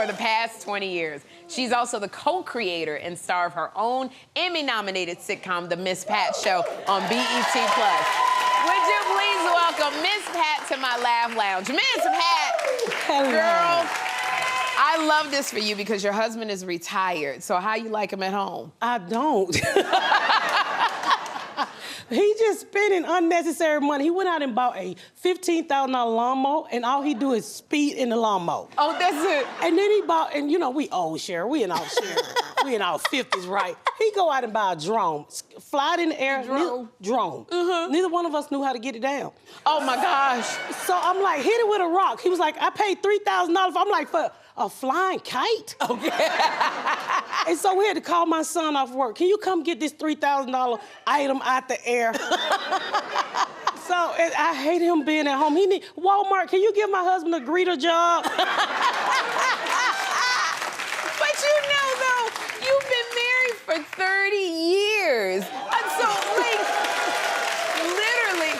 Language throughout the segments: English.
for the past 20 years. She's also the co-creator and star of her own Emmy-nominated sitcom, The Miss Pat Show on BET+. Would you please welcome Miss Pat to my Laugh Lounge. Miss Pat! Hello. Girl, I love this for you because your husband is retired. So how you like him at home? I don't. He just spending unnecessary money. He went out and bought a $15,000 lawnmower, and all he do is speed in the lawnmower. Oh, that's it. And then he bought, and you know, we old, Sherri. We in our 50s, right? He go out and buy a drone, fly it in the air. Drone. Neither one of us knew how to get it down. Oh my gosh. So I'm like, hit it with a rock. He was like, I paid $3,000. I'm like, for a flying kite? Okay. And so we had to call my son off work. Can you come get this $3,000 item out the air? So I hate him being at home. He need Walmart. Can you give my husband a greeter job? But you know, though, you've been married for 30 years. And so, like, literally,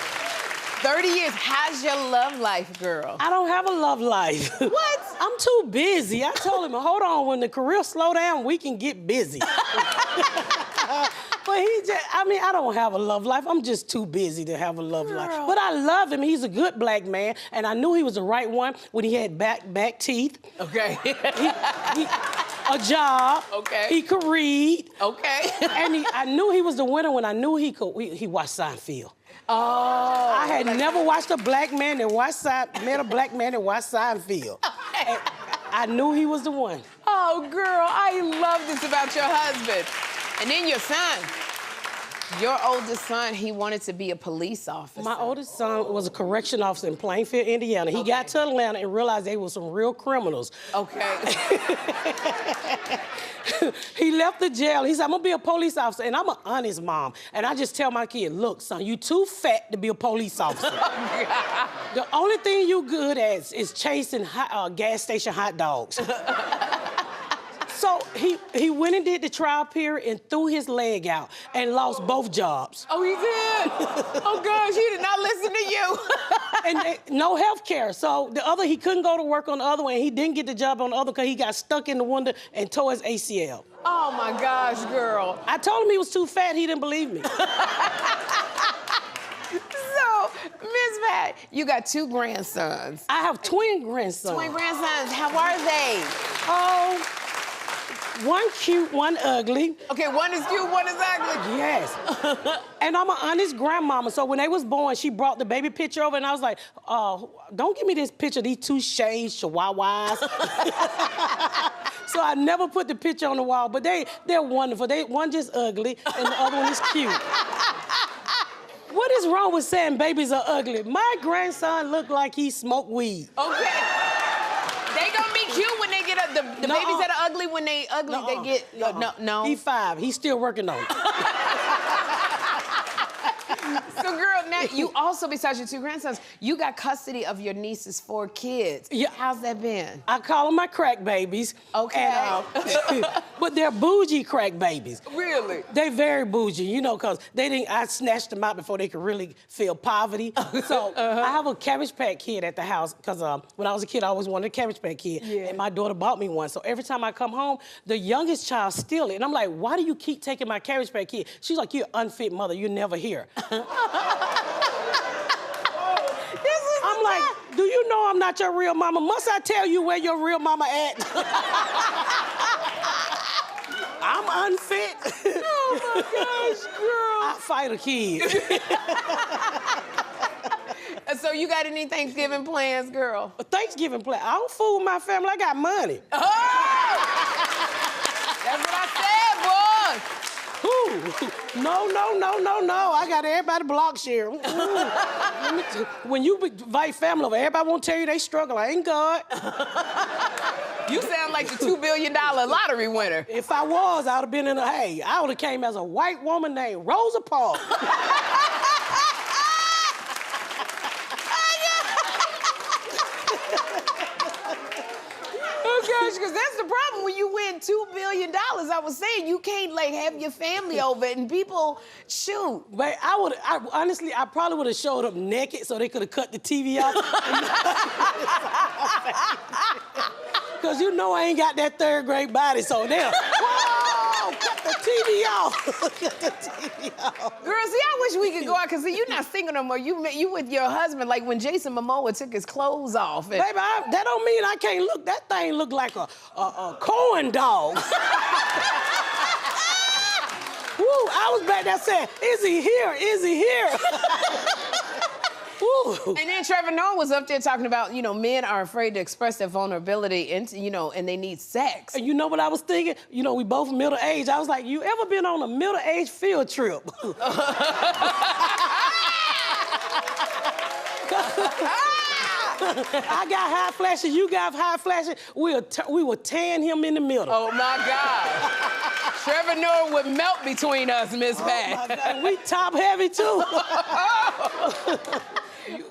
30 years. How's your love life, girl? I don't have a love life. What? I'm too busy. I told him, hold on, when the career slow down, we can get busy. But I don't have a love life. I'm just too busy to have a love life. But I love him. He's a good black man, and I knew he was the right one when he had back teeth. Okay. A job. Okay. He could read. Okay. And I knew he was the winner when I knew he watched Seinfeld. Oh. I had never watched a black man that met a black man that watched Seinfeld. And I knew he was the one. Oh, girl, I love this about your husband. And then your son. Your oldest son, he wanted to be a police officer. My oldest son was a correction officer in Plainfield, Indiana. He got to Atlanta and realized they were some real criminals. Okay. He left the jail. He said, I'm gonna be a police officer, and I'm an honest mom. And I just tell my kid, look, son, you too fat to be a police officer. The only thing you good at is chasing gas station hot dogs. So he went and did the trial period and threw his leg out and lost both jobs. Oh, he did? Oh, gosh, he did not listen to you. And no health care. So he couldn't go to work on the other one, and he didn't get the job on the other because he got stuck in the window and tore his ACL. Oh, my gosh, girl. I told him he was too fat. He didn't believe me. So, Miss Pat, you got 2 grandsons. I have twin grandsons. Twin grandsons. How are they? Oh, one cute, one ugly. Okay, one is cute, one is ugly. Yes. And I'm an honest grandmama, so when they was born, she brought the baby picture over, and I was like, don't give me this picture, these 2 shaved chihuahuas. So I never put the picture on the wall, but they're wonderful. One just ugly, and the other one is cute. What is wrong with saying babies are ugly? My grandson look like he smoked weed. Okay. They gonna be cute when they get up. The babies that are ugly, when they ugly, they get, no. He 5, he's still working on it. So, girl, now you also, besides your 2 grandsons, you got custody of your niece's 4 kids. Yeah. How's that been? I call them my crack babies. Okay. And, but they're bougie crack babies. Really? They very bougie, you know, because I snatched them out before they could really feel poverty. So I have a Cabbage Patch Kid at the house, because when I was a kid, I always wanted a Cabbage Patch Kid. Yeah. And my daughter bought me one. So every time I come home, the youngest child steal it. And I'm like, why do you keep taking my Cabbage Patch Kid? She's like, you're an unfit mother, you're never here. I'm like, do you know I'm not your real mama? Must I tell you where your real mama at? I'm unfit. Oh my gosh, girl. I fight a kid. So you got any Thanksgiving plans, girl? A Thanksgiving plan. I don't fool with my family. I got money. Oh! That's what I said, boy. Ooh. No. I got everybody block share. When you invite family over, everybody won't tell you they struggle. I ain't God. You sound like the $2 billion lottery winner. If I was, I would have been in I would have came as a white woman named Rosa Parks. Oh, gosh, because that's the problem. When you win $2 billion, I was saying. You can't, like, have your family over and people shoot. But honestly, I probably would have showed up naked so they could have cut the TV off. Because you know I ain't got that third grade body, so they'll, whoa, cut the TV off. Cut the TV off. Girl, see, I wish we could go out, because you're not single no more. You with your husband, like when Jason Momoa took his clothes off. And... Baby, that don't mean I can't look. That thing look like a corn dog. Woo, I was back there saying, is he here? Is he here? And then Trevor Noah was up there talking about, men are afraid to express their vulnerability and, and they need sex. And you know what I was thinking? We both middle-aged. I was like, you ever been on a middle-aged field trip? I got high flashing, you got high flashing. We were tearing him in the middle. Oh, my God. Trevor Noah would melt between us, Miss Pat. Oh, my God. We top heavy, too.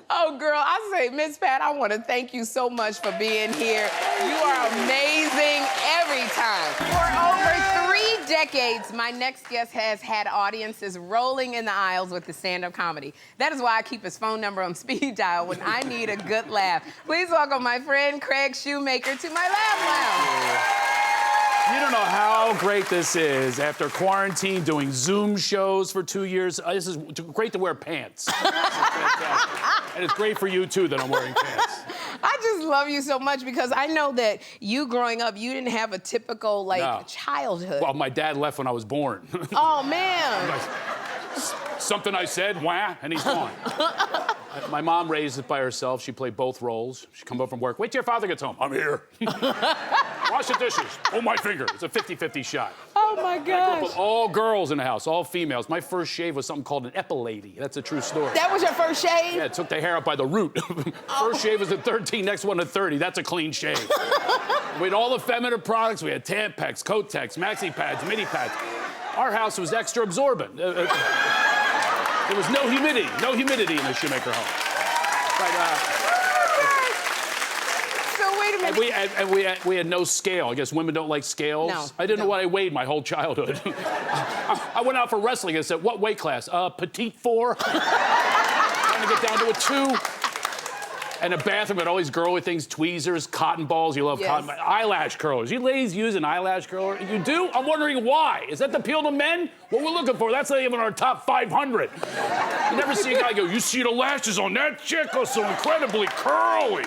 Oh, girl, I say, Miss Pat, I want to thank you so much for being here. You are amazing every time. For over 3 decades, my next guest has had audiences rolling in the aisles with his stand-up comedy. That is why I keep his phone number on speed dial when I need a good laugh. Please welcome my friend Craig Shoemaker to my Laugh Lounge. You don't know how great this is after quarantine, doing Zoom shows for 2 years. This is great to wear pants. This is fantastic. And it's great for you, too, that I'm wearing pants. I just love you so much because I know that you growing up, you didn't have a typical, childhood. Well, my dad left when I was born. Oh, man. Something I said, wah, and he's gone. My mom raised it by herself. She played both roles. She'd come home from work. Wait till your father gets home. I'm here. Wash the dishes. Pull my finger. It's a 50-50 shot. Oh, my gosh. With all girls in the house, all females. My first shave was something called an epilady. That's a true story. That was your first shave? Yeah, it took the hair out by the root. First shave was at 13, next one at 30. That's a clean shave. We had all the feminine products. We had Tampax, Kotex, Maxi Pads, Mini Pads. Our house was extra absorbent. There was no humidity in the Shoemaker home. So wait a minute. And we had no scale. I guess women don't like scales. No, I didn't know what I weighed my whole childhood. I went out for wrestling and said, what weight class? Petite 4. Trying to get down to a 2. And a bathroom had all these girly things, tweezers, cotton balls. You love cotton. Eyelash curlers. You ladies use an eyelash curler? You do? I'm wondering why. Is that the appeal to men? What we're looking for, that's not even our top 500. You never see a guy go, you see the lashes on that chick? Oh, so incredibly curly.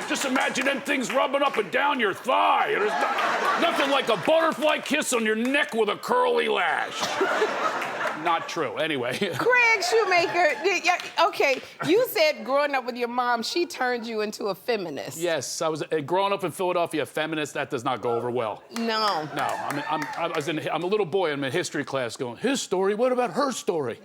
Just imagine them things rubbing up and down your thigh. There's nothing like a butterfly kiss on your neck with a curly lash. Not true. Anyway. Craig Shoemaker, okay, you said growing up with your mom, she turned you into a feminist. Yes, I was growing up in Philadelphia, a feminist. That does not go over well. No. No, I'm a little boy. I'm in history class going, his story? What about her story?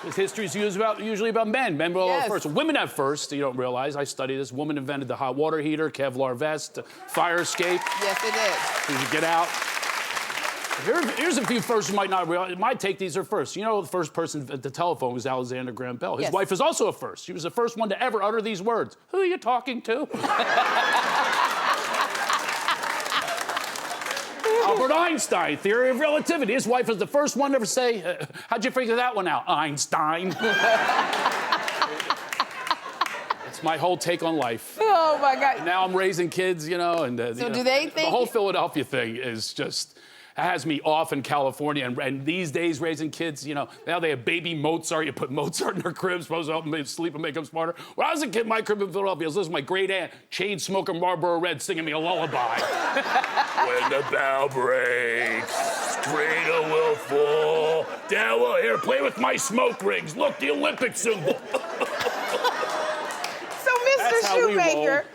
Because history is usually about men. Men were first. Women at first, you don't realize. I studied this. Woman invented the hot water heater, Kevlar vest, fire escape. Yes, it is. So you get out. Here's a few firsts you might not realize. My take, these are firsts. You know, the first person at the telephone was Alexander Graham Bell. His wife is also a first. She was the first one to ever utter these words. Who are you talking to? Albert Einstein, theory of relativity. His wife was the first one to ever say, how'd you figure that one out, Einstein? That's my whole take on life. Oh, my God. And now I'm raising kids, and... So do they think... The whole Philadelphia thing is just... has me off in California, and these days raising kids, now they have baby Mozart. You put Mozart in their crib, supposed to help them sleep and make them smarter. When I was a kid, my crib in Philadelphia, I was listening to my great aunt, chain smoking Marlboro Red, singing me a lullaby. When the bell breaks, cradle will fall. Dad will here, play with my smoke rings. Look, the Olympic symbol. So, Mr. Shoemaker,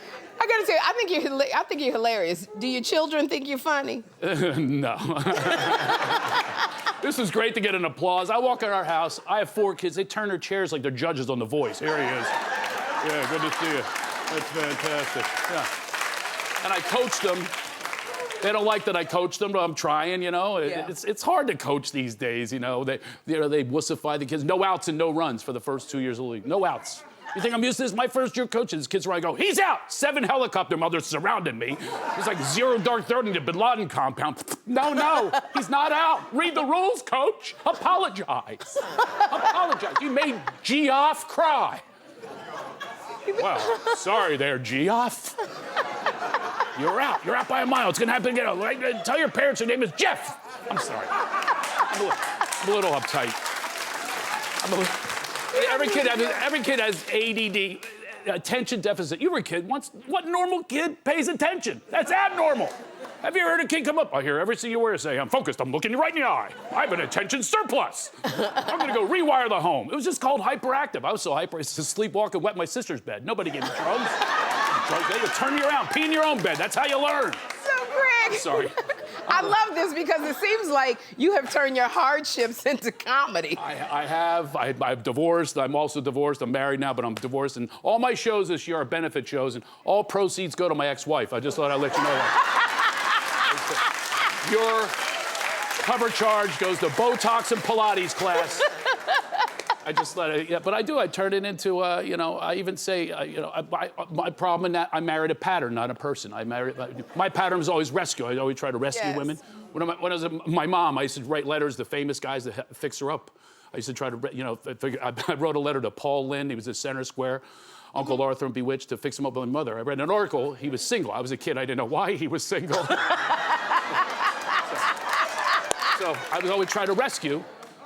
I gotta tell you, I think you're hilarious. Do your children think you're funny? No. This is great to get an applause. I walk in our house. I have 4 kids. They turn their chairs like they're judges on The Voice. Here he is. Yeah, good to see you. That's fantastic. Yeah. And I coach them. They don't like that I coach them, but I'm trying, It's hard to coach these days, They wussify the kids. No outs and no runs for the first 2 years of the league. No outs. You think I'm used to this? My first year coaching, this kid's where I go, he's out! 7 helicopter mothers surrounded me. It's like 0 dark 30 to Bin Laden compound. No, he's not out. Read the rules, coach. Apologize. Apologize. You made Geoff cry. Well, sorry there, Geoff. You're out. You're out by a mile. It's gonna happen again. Tell your parents your name is Jeff. I'm sorry. I'm a little uptight. Every kid has ADD, attention deficit. You were a kid once. What normal kid pays attention? That's abnormal. Have you ever heard a kid come up? I hear everything you wear say, I'm focused, I'm looking you right in the eye. I have an attention surplus. I'm gonna go rewire the home. It was just called hyperactive. I was so hyper, I used to sleepwalk and wet my sister's bed. Nobody gave me drugs. They would turn you around, pee in your own bed. That's how you learn. So, Greg. Sorry. I love this because it seems like you have turned your hardships into comedy. I have. I've divorced. I'm also divorced. I'm married now, but I'm divorced. And all my shows this year are benefit shows, and all proceeds go to my ex-wife. I just thought I'd let you know that. Your cover charge goes to Botox and Pilates class. I just let it, yeah, but I do. I turn it into, I even say, my problem in that I married a pattern, not a person. My pattern was always rescue. I always try to rescue women. When I was my mom, I used to write letters to famous guys to fix her up. I used to try to, I wrote a letter to Paul Lynde. He was at Center Square. Uncle Arthur and Bewitched to fix him up with my mother. I read an article. He was single. I was a kid. I didn't know why he was single. So I was always trying to rescue.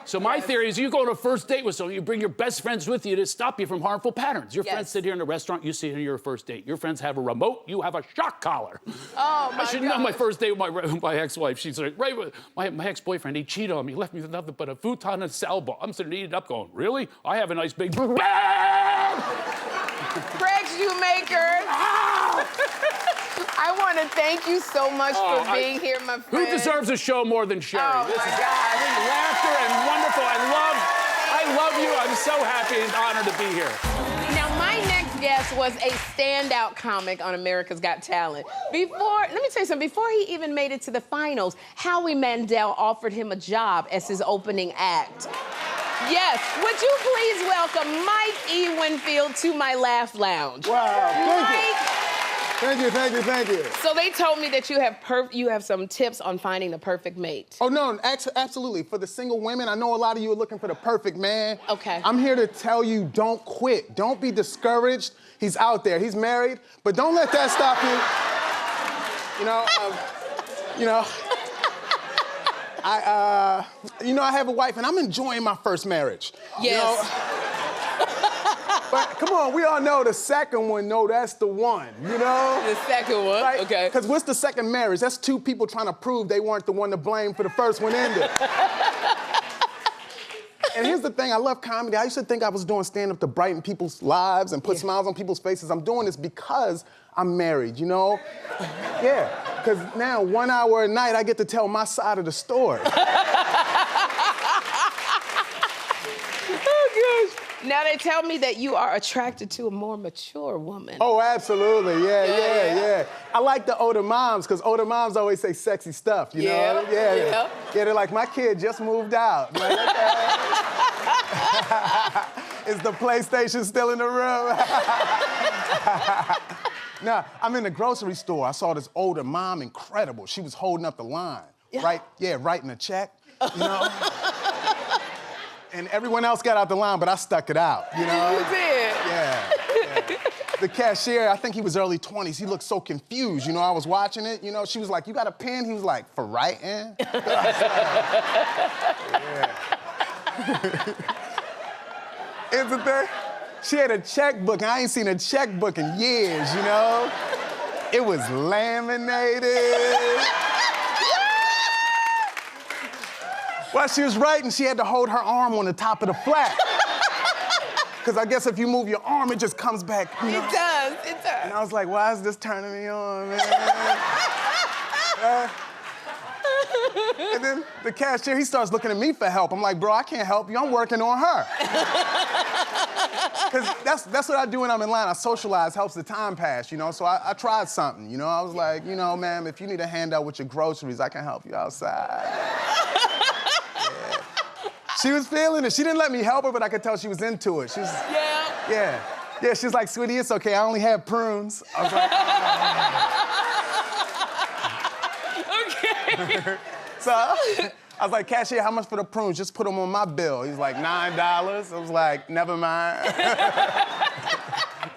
So my theory is you go on a first date with someone, you bring your best friends with you to stop you from harmful patterns. Your friends sit here in a restaurant, you sit here on your first date. Your friends have a remote, you have a shock collar. Oh, my I should know my first date with my ex-wife. She's like, my ex-boyfriend, he cheated on me. He left me with nothing but a futon and a salvo. I'm sitting eating it up going, really? I have a nice big bag! Greg Shoemaker. I want to thank you so much for being here, my friend. Who deserves a show more than Sherri? Oh, this my is God. laughter and wonderful. I love you. I'm so happy and honored to be here. Now, my next guest was a standout comic on America's Got Talent. Let me tell you something. Before he even made it to the finals, Howie Mandel offered him a job as his opening act. Yes, would you please welcome Mike E. Winfield to my Laugh Lounge. Wow, thank you. Thank you. So they told me that you have some tips on finding the perfect mate. Oh, no, absolutely. For the single women, I know a lot of you are looking for the perfect man. Okay. I'm here to tell you, don't quit. Don't be discouraged. He's out there. He's married, but don't let that stop you. I have a wife, and I'm enjoying my first marriage. Yes. But come on, we all know the second one, no, that's the one, The second one, right? okay. Because what's the second marriage? That's two people trying to prove they weren't the one to blame for the first one ended. And here's the thing, I love comedy. I used to think I was doing stand-up to brighten people's lives and put smiles on people's faces. I'm doing this because I'm married, Yeah, because now 1 hour a night, I get to tell my side of the story. Oh, gosh. Now, they tell me that you are attracted to a more mature woman. Oh, absolutely, yeah. I like the older moms, because older moms always say sexy stuff, you know? Yeah, they're like, my kid just moved out. I'm like, okay. Is the PlayStation still in the room? Now, I'm in the grocery store. I saw this older mom, incredible. She was holding up the line, right? Yeah, writing a check, And everyone else got out the line, but I stuck it out, You did? Yeah. The cashier, I think he was early 20s. He looked so confused. I was watching it. She was like, you got a pen? He was like, for writing? Isn't there? She had a checkbook, and I ain't seen a checkbook in years, It was laminated. While she was writing, she had to hold her arm on the top of the flap. Because I guess if you move your arm, it just comes back. It does. And I was like, why is this turning me on, man? And then the cashier, he starts looking at me for help. I'm like, bro, I can't help you. I'm working on her. Because that's what I do when I'm in line. I socialize, helps the time pass, So I tried something, I was like, ma'am, if you need a handout with your groceries, I can help you outside. She was feeling it. She didn't let me help her, but I could tell she was into it. She was, yeah. Yeah, she's like, sweetie, it's okay. I only had prunes. I was like, Okay. so I was like, cashier, how much for the prunes? Just put them on my bill. He's like, $9. I was like, never mind.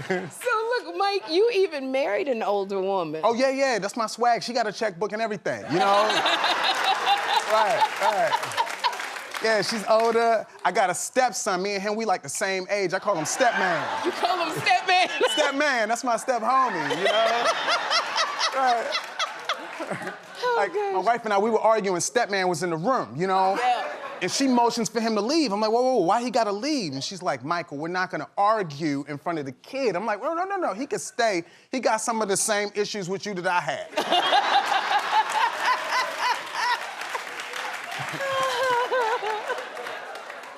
So look, Mike, you even married an older woman. Oh, yeah, that's my swag. She got a checkbook and everything, you know? Right. Yeah, she's older. I got a stepson. Me and him, we like the same age. I call him Stepman. You call him Stepman? Stepman, that's my step homie, you know? Right. Like, my wife and I, we were arguing. Stepman was in the room, you know? Yeah. And she motions for him to leave. I'm like, whoa, why he gotta leave? And she's like, Michael, we're not gonna argue in front of the kid. I'm like, no, he can stay. He got some of the same issues with you that I had.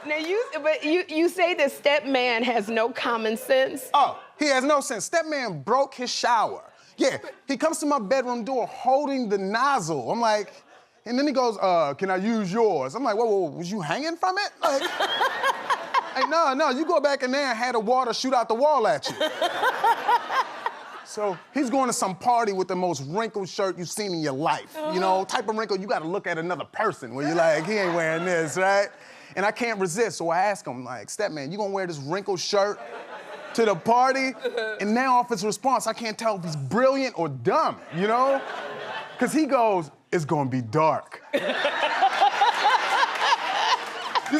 Now, you say that Stepman has no common sense? Oh, he has no sense. Stepman broke his shower. Yeah, he comes to my bedroom door holding the nozzle. I'm like, and then he goes, can I use yours? I'm like, whoa, was you hanging from it? Like, no, you go back in there and have the water shoot out the wall at you. So he's going to some party with the most wrinkled shirt you've seen in your life. You know, type of wrinkle you gotta look at another person where you're like, he ain't wearing this, right? And I can't resist, so I ask him, like, Stepman, you gonna wear this wrinkled shirt to the party? And now off his response, I can't tell if he's brilliant or dumb, you know? Because he goes, it's gonna be dark. You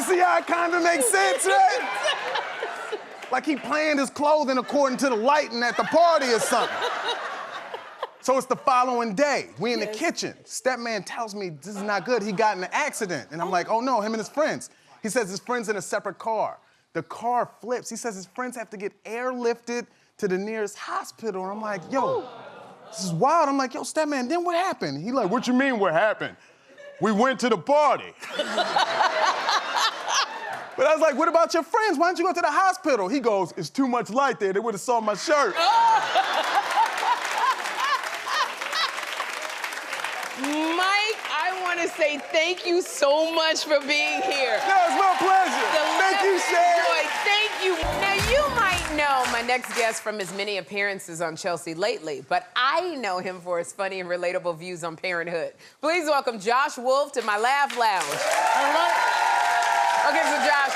see how it kind of makes sense, right? Like he planned his clothing according to the lighting at the party or something. So it's the following day. We in the kitchen. Stepman tells me this is not good. He got in an accident. And I'm like, oh no, him and his friends. He says his friend's in a separate car. The car flips. He says his friends have to get airlifted to the nearest hospital. And I'm like, yo, this is wild. I'm like, yo, Stepman, then what happened? He like, what you mean what happened? We went to the party. But I was like, what about your friends? Why don't you go to the hospital? He goes, it's too much light there. They would have saw my shirt. Mike, I want to say thank you so much for being here. No, it's my pleasure. Thank you, Sherri. Thank you. Now, you might know my next guest from his many appearances on Chelsea lately, but I know him for his funny and relatable views on parenthood. Please welcome Josh Wolf to my Laugh Lounge. Okay, so Josh,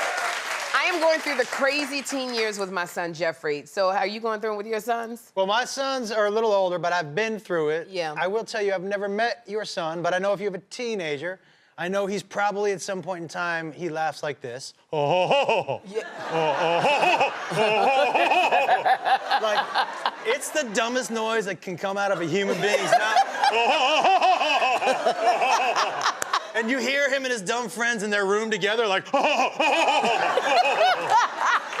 I am going through the crazy teen years with my son, Jeffrey. So are you going through it with your sons? Well, my sons are a little older, but I've been through it. Yeah. I will tell you, I've never met your son, but I know if you have a teenager, I know he's probably at some point in time, he laughs like this. Yeah. Like, it's the dumbest noise that can come out of a human being's mouth. And you hear him and his dumb friends in their room together, like,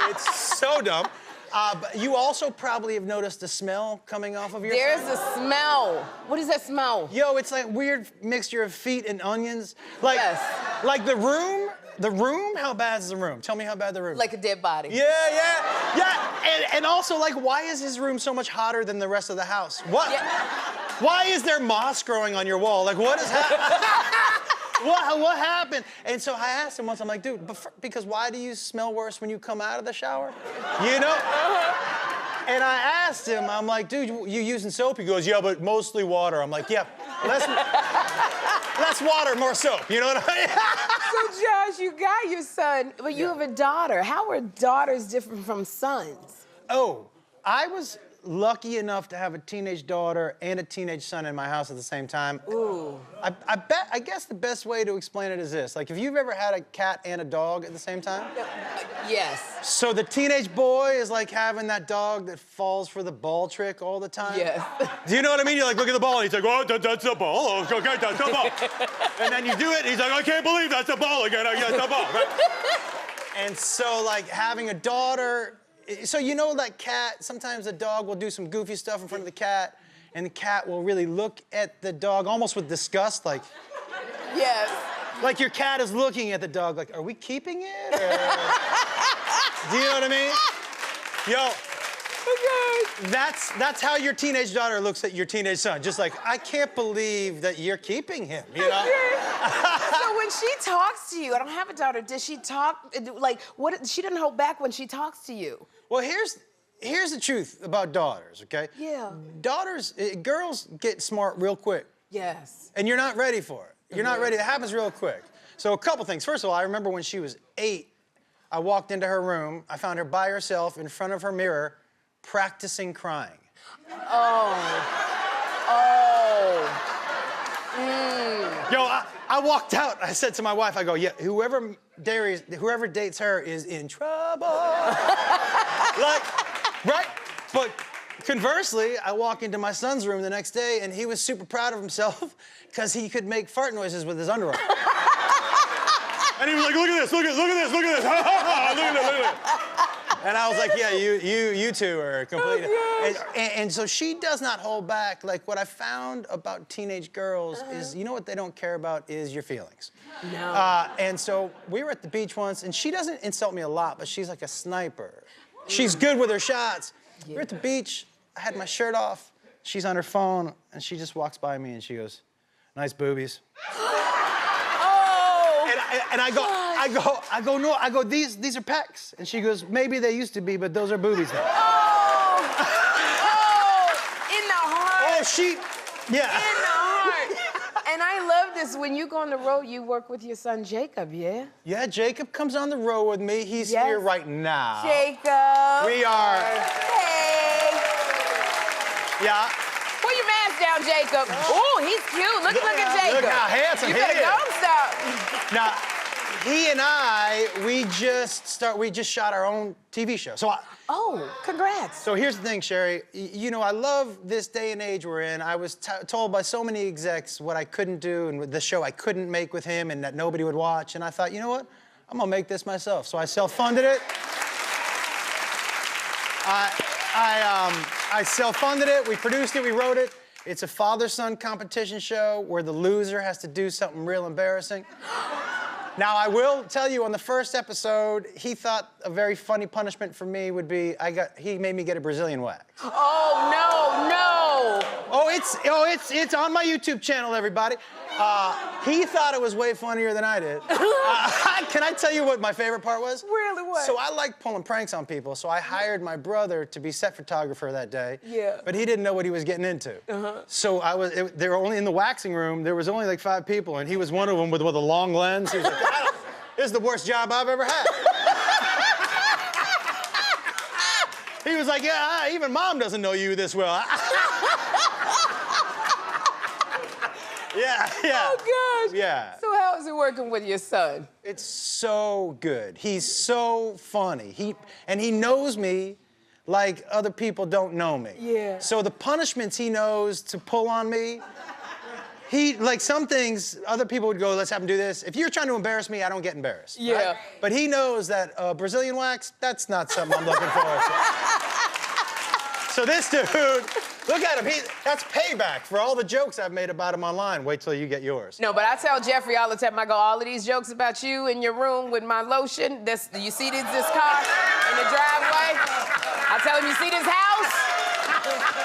it's so dumb. But you also probably have noticed the smell coming off of your There's son. a smell. What is that smell? Yo, it's like weird mixture of feet and onions. Like, Yes. like the room, how bad is the room? Tell me how bad the room is. Like a dead body. Yeah. And also, like, why is his room so much hotter than the rest of the house? What? Yeah. Why is there moss growing on your wall? Like, what is happening? What happened? And so I asked him once, I'm like, dude, because why do you smell worse when you come out of the shower? You know? And I asked him, I'm like, dude, you using soap? He goes, yeah, but mostly water. I'm like, yeah, less water, more soap. You know what I mean? So, Josh, you got your son, but you have a daughter. How are daughters different from sons? Oh, I was lucky enough to have a teenage daughter and a teenage son in my house at the same time. Ooh. I guess the best way to explain it is this. Like, if you've ever had a cat and a dog at the same time? Yes. So the teenage boy is like having that dog that falls for the ball trick all the time? Yes. Do you know what I mean? You're like, look at the ball, and he's like, oh, that's the ball. Oh, okay, that's the ball. And then you do it, and he's like, I can't believe that's the ball again. That's the ball, right? And so, like, having a daughter, so you know that cat, sometimes the dog will do some goofy stuff in front of the cat, and the cat will really look at the dog almost with disgust, like... Yes. Like your cat is looking at the dog like, are we keeping it? Or... Do you know what I mean? Yo, that's how your teenage daughter looks at your teenage son. Just like, I can't believe that you're keeping him, you know? So when she talks to you, I don't have a daughter, does she talk, like, what? She doesn't hold back when she talks to you. Well, here's here's the truth about daughters, okay? Yeah. Girls get smart real quick. Yes. And you're not ready for it. You're not ready. It happens real quick. So a couple things. First of all, I remember when she was 8, I walked into her room. I found her by herself in front of her mirror, practicing crying. Yo, I walked out. I said to my wife, I go, yeah, whoever dates her is in trouble. Like, right? But conversely, I walk into my son's room the next day, and he was super proud of himself because he could make fart noises with his underarm. And he was like, look at this, look at this, look at this, look at this. Look at this, look at this. And I was like, yeah, you two are complete. And so she does not hold back. Like, what I found about teenage girls is, you know what they don't care about is your feelings. No. And so we were at the beach once, and she doesn't insult me a lot, but she's like a sniper. She's good with her shots. We're at the beach. I had my shirt off. She's on her phone, and she just walks by me, and she goes, nice boobies. And I go, these are pecs. And she goes, maybe they used to be, but those are boobies now. In the heart. Yeah. In the heart. And I love this. When you go on the road, you work with your son, Jacob, yeah? Yeah, Jacob comes on the road with me. He's here right now. Jacob. We are. Hey. Yeah. Pull your mask down, Jacob. Ooh, he's cute. Look at Jacob. Look how handsome you he better is. go stop. Now, he and I, we just shot our own TV show. Oh, congrats. So here's the thing, Sherri. You know, I love this day and age we're in. I was told by so many execs what I couldn't do and the show I couldn't make with him and that nobody would watch. And I thought, you know what? I'm gonna make this myself. So I self-funded it. I self-funded it. We produced it. We wrote it. It's a father-son competition show where the loser has to do something real embarrassing. Now, I will tell you, on the first episode, he thought a very funny punishment for me would be he made me get a Brazilian wax. Oh, no. It's on my YouTube channel, everybody. He thought it was way funnier than I did. Can I tell you what my favorite part was? Really, what? So I like pulling pranks on people, so I hired my brother to be set photographer that day. Yeah. But he didn't know what he was getting into. So they were only in the waxing room. There was only like 5 people, and he was one of them with a long lens. He was like, this is the worst job I've ever had. He was like, yeah, even mom doesn't know you this well. Yeah. Oh, gosh. Yeah. So how is it working with your son? It's so good. He's so funny. He knows me like other people don't know me. Yeah. So the punishments he knows to pull on me, like some things, other people would go, let's have him do this. If you're trying to embarrass me, I don't get embarrassed. Yeah. Right? But he knows that Brazilian wax, that's not something I'm looking forward to. So this dude, look at him. That's payback for all the jokes I've made about him online. Wait till you get yours. No, but I tell Jeffrey all the time, I go, all of these jokes about you in your room with my lotion, you see this car in the driveway? I tell him, you see this house?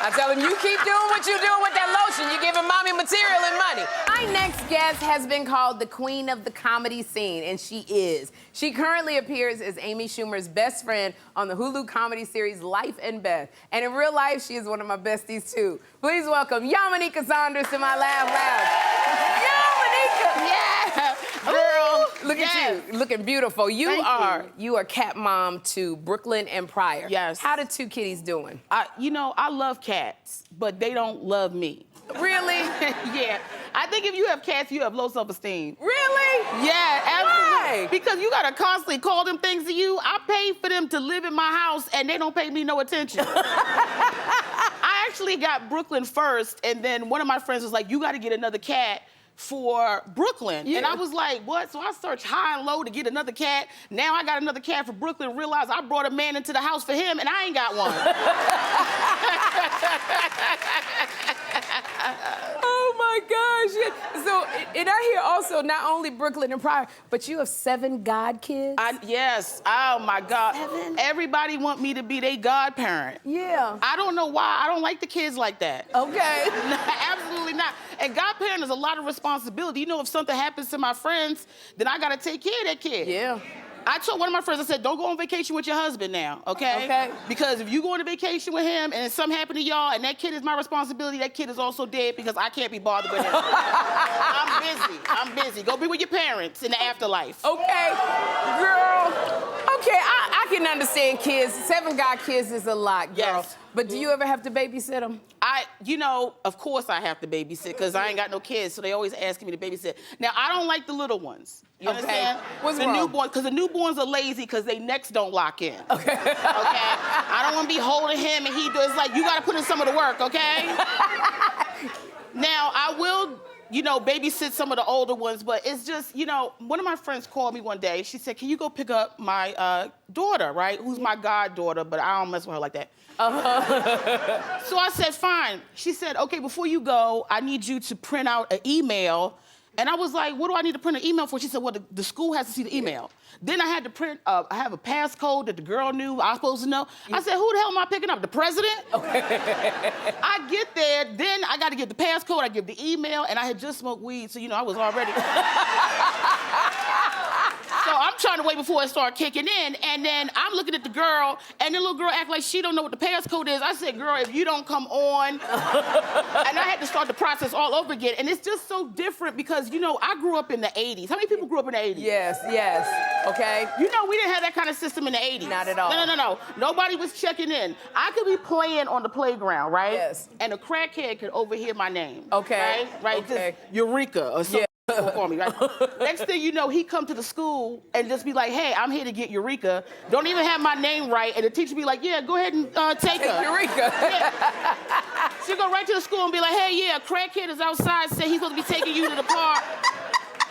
I tell him, you keep doing what you're doing with that lotion. You're giving mommy material and money. My next guest has been called the queen of the comedy scene, and she is. She currently appears as Amy Schumer's best friend on the Hulu comedy series Life and Beth. And in real life, she is one of my besties, too. Please welcome Yamanaika Saunders to my Laugh Lounge. Yamaneika! Yeah! Girl, look at you, looking beautiful. You are cat mom to Brooklyn and Pryor. Yes. How the 2 kitties doing? I love cats, but they don't love me. Really? Yeah. I think if you have cats, you have low self-esteem. Really? Yeah, absolutely. Why? Because you gotta constantly call them things to you. I pay for them to live in my house, and they don't pay me no attention. I actually got Brooklyn first, and then one of my friends was like, you gotta get another cat for Brooklyn. Yeah. And I was like, what? So I searched high and low to get another cat. Now I got another cat for Brooklyn, realized I brought a man into the house for him, and I ain't got one. Oh my gosh. Yeah. So, and I hear also not only Brooklyn and Pryor, but you have 7 god kids? Yes. Oh my God. 7? Everybody want me to be their godparent. Yeah. I don't know why. I don't like the kids like that. Okay. Absolutely not. And godparent is a lot of responsibility. You know, if something happens to my friends, then I gotta take care of that kid. Yeah. I told one of my friends, I said, don't go on vacation with your husband now, okay? Okay. Because if you go on a vacation with him and something happened to y'all and that kid is my responsibility, that kid is also dead because I can't be bothered with him. I'm busy. Go be with your parents in the afterlife. Okay, girl. Okay, I can understand kids. 7 got kids is a lot, girl. Yes. But do you ever have to babysit them? Of course I have to babysit because I ain't got no kids, so they always asking me to babysit. Now, I don't like the little ones. You understand? What's the wrong? Newborns, because the newborns are lazy because their necks don't lock in. Okay. I don't want to be holding him and he does like, you got to put in some of the work, okay? Now, I will, babysit some of the older ones, but it's just, one of my friends called me one day. She said, can you go pick up my daughter, right? Who's my goddaughter, but I don't mess with her like that. So I said, fine. She said, okay, before you go, I need you to print out an email. And I was like, what do I need to print an email for? She said, well, the school has to see the email. Then I had to print, I have a passcode that the girl knew I was supposed to know. I said, who the hell am I picking up? The president? I get there, then I got to give the passcode, I give the email, and I had just smoked weed, so, I was already... So I'm trying to wait before it started kicking in, and then I'm looking at the girl, and the little girl act like she don't know what the passcode is. I said, girl, if you don't come on, and I had to start the process all over again, and it's just so different because, I grew up in the 80s. How many people grew up in the 80s? Yes, okay. We didn't have that kind of system in the 80s. Not at all. No. Nobody was checking in. I could be playing on the playground, right? Yes. And a crackhead could overhear my name. Okay. Right? Okay. Just Eureka or something. Yeah. For me, right? Next thing you know, he come to the school and just be like, hey, I'm here to get Eureka. Don't even have my name right. And the teacher be like, yeah, go ahead and take her. Eureka. Yeah. She'll go right to the school and be like, hey, yeah, a crackhead is outside, said he's supposed to be taking you to the park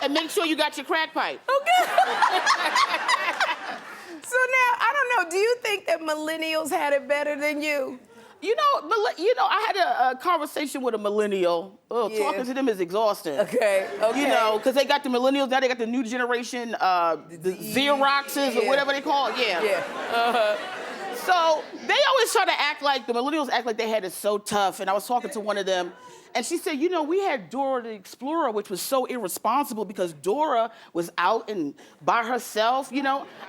and make sure you got your crack pipe. Okay. So now, I don't know, do you think that millennials had it better than you? I had a conversation with a millennial. Talking to them is exhausting. Okay. Because they got the millennials, now they got the new generation, the Xeroxes or whatever they call it. Yeah. So they always try to act like, the millennials act like they had it so tough. And I was talking to one of them, and she said, we had Dora the Explorer, which was so irresponsible because Dora was out and by herself,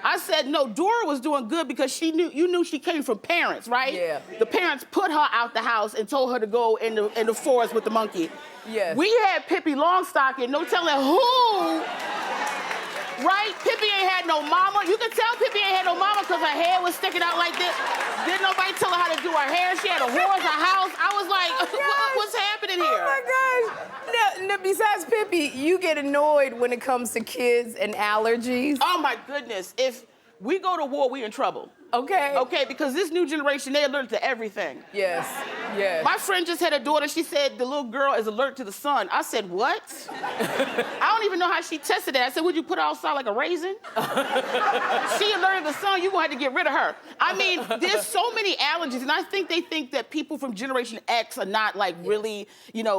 I said, no, Dora was doing good because you knew she came from parents, right? Yeah. The parents put her out the house and told her to go in the forest with the monkey. Yes. We had Pippi Longstocking, no telling who, right? Pippi ain't had no mama. You can tell Pippi ain't had no mama because her hair was sticking out like this. Didn't nobody tell her how to do her hair. She had a horse, a house. I was like, what's happening here? Oh my gosh. Now, besides Pippi, you get annoyed when it comes to kids and allergies. Oh my goodness. If we go to war, we in trouble. Okay. Okay, because this new generation, they allergic to everything. Yes. My friend just had a daughter. She said the little girl is allergic to the sun. I said, what? I don't even know how she tested that. I said, would you put her outside like a raisin? She allergic to the sun, you're going to have to get rid of her. I mean, there's so many allergies, and I think they think that people from Generation X are not really,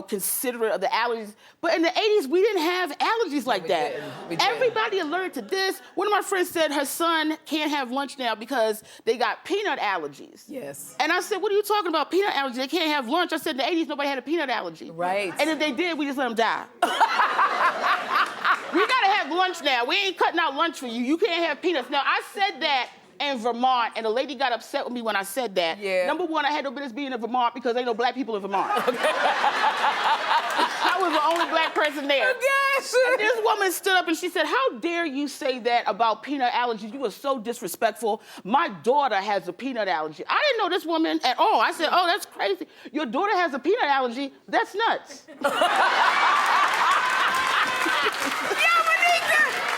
considerate of the allergies. But in the 80s, we didn't have allergies like that. We didn't. Everybody allergic to this. One of my friends said her son can't have lunch now because they got peanut allergies. Yes. And I said, what are you talking about, peanut allergy? They can't have lunch. I said, in the 80s, nobody had a peanut allergy. Right. And if they did, we just let them die. We gotta have lunch now. We ain't cutting out lunch for you. You can't have peanuts. Now, I said that in Vermont, and a lady got upset with me when I said that. Yeah. Number one, I had no business being in Vermont because ain't no black people in Vermont. I was the only black person there. Yes. And this woman stood up and she said, how dare you say that about peanut allergies? You were so disrespectful. My daughter has a peanut allergy. I didn't know this woman at all. I said, oh, that's crazy. Your daughter has a peanut allergy? That's nuts. Yamaneika,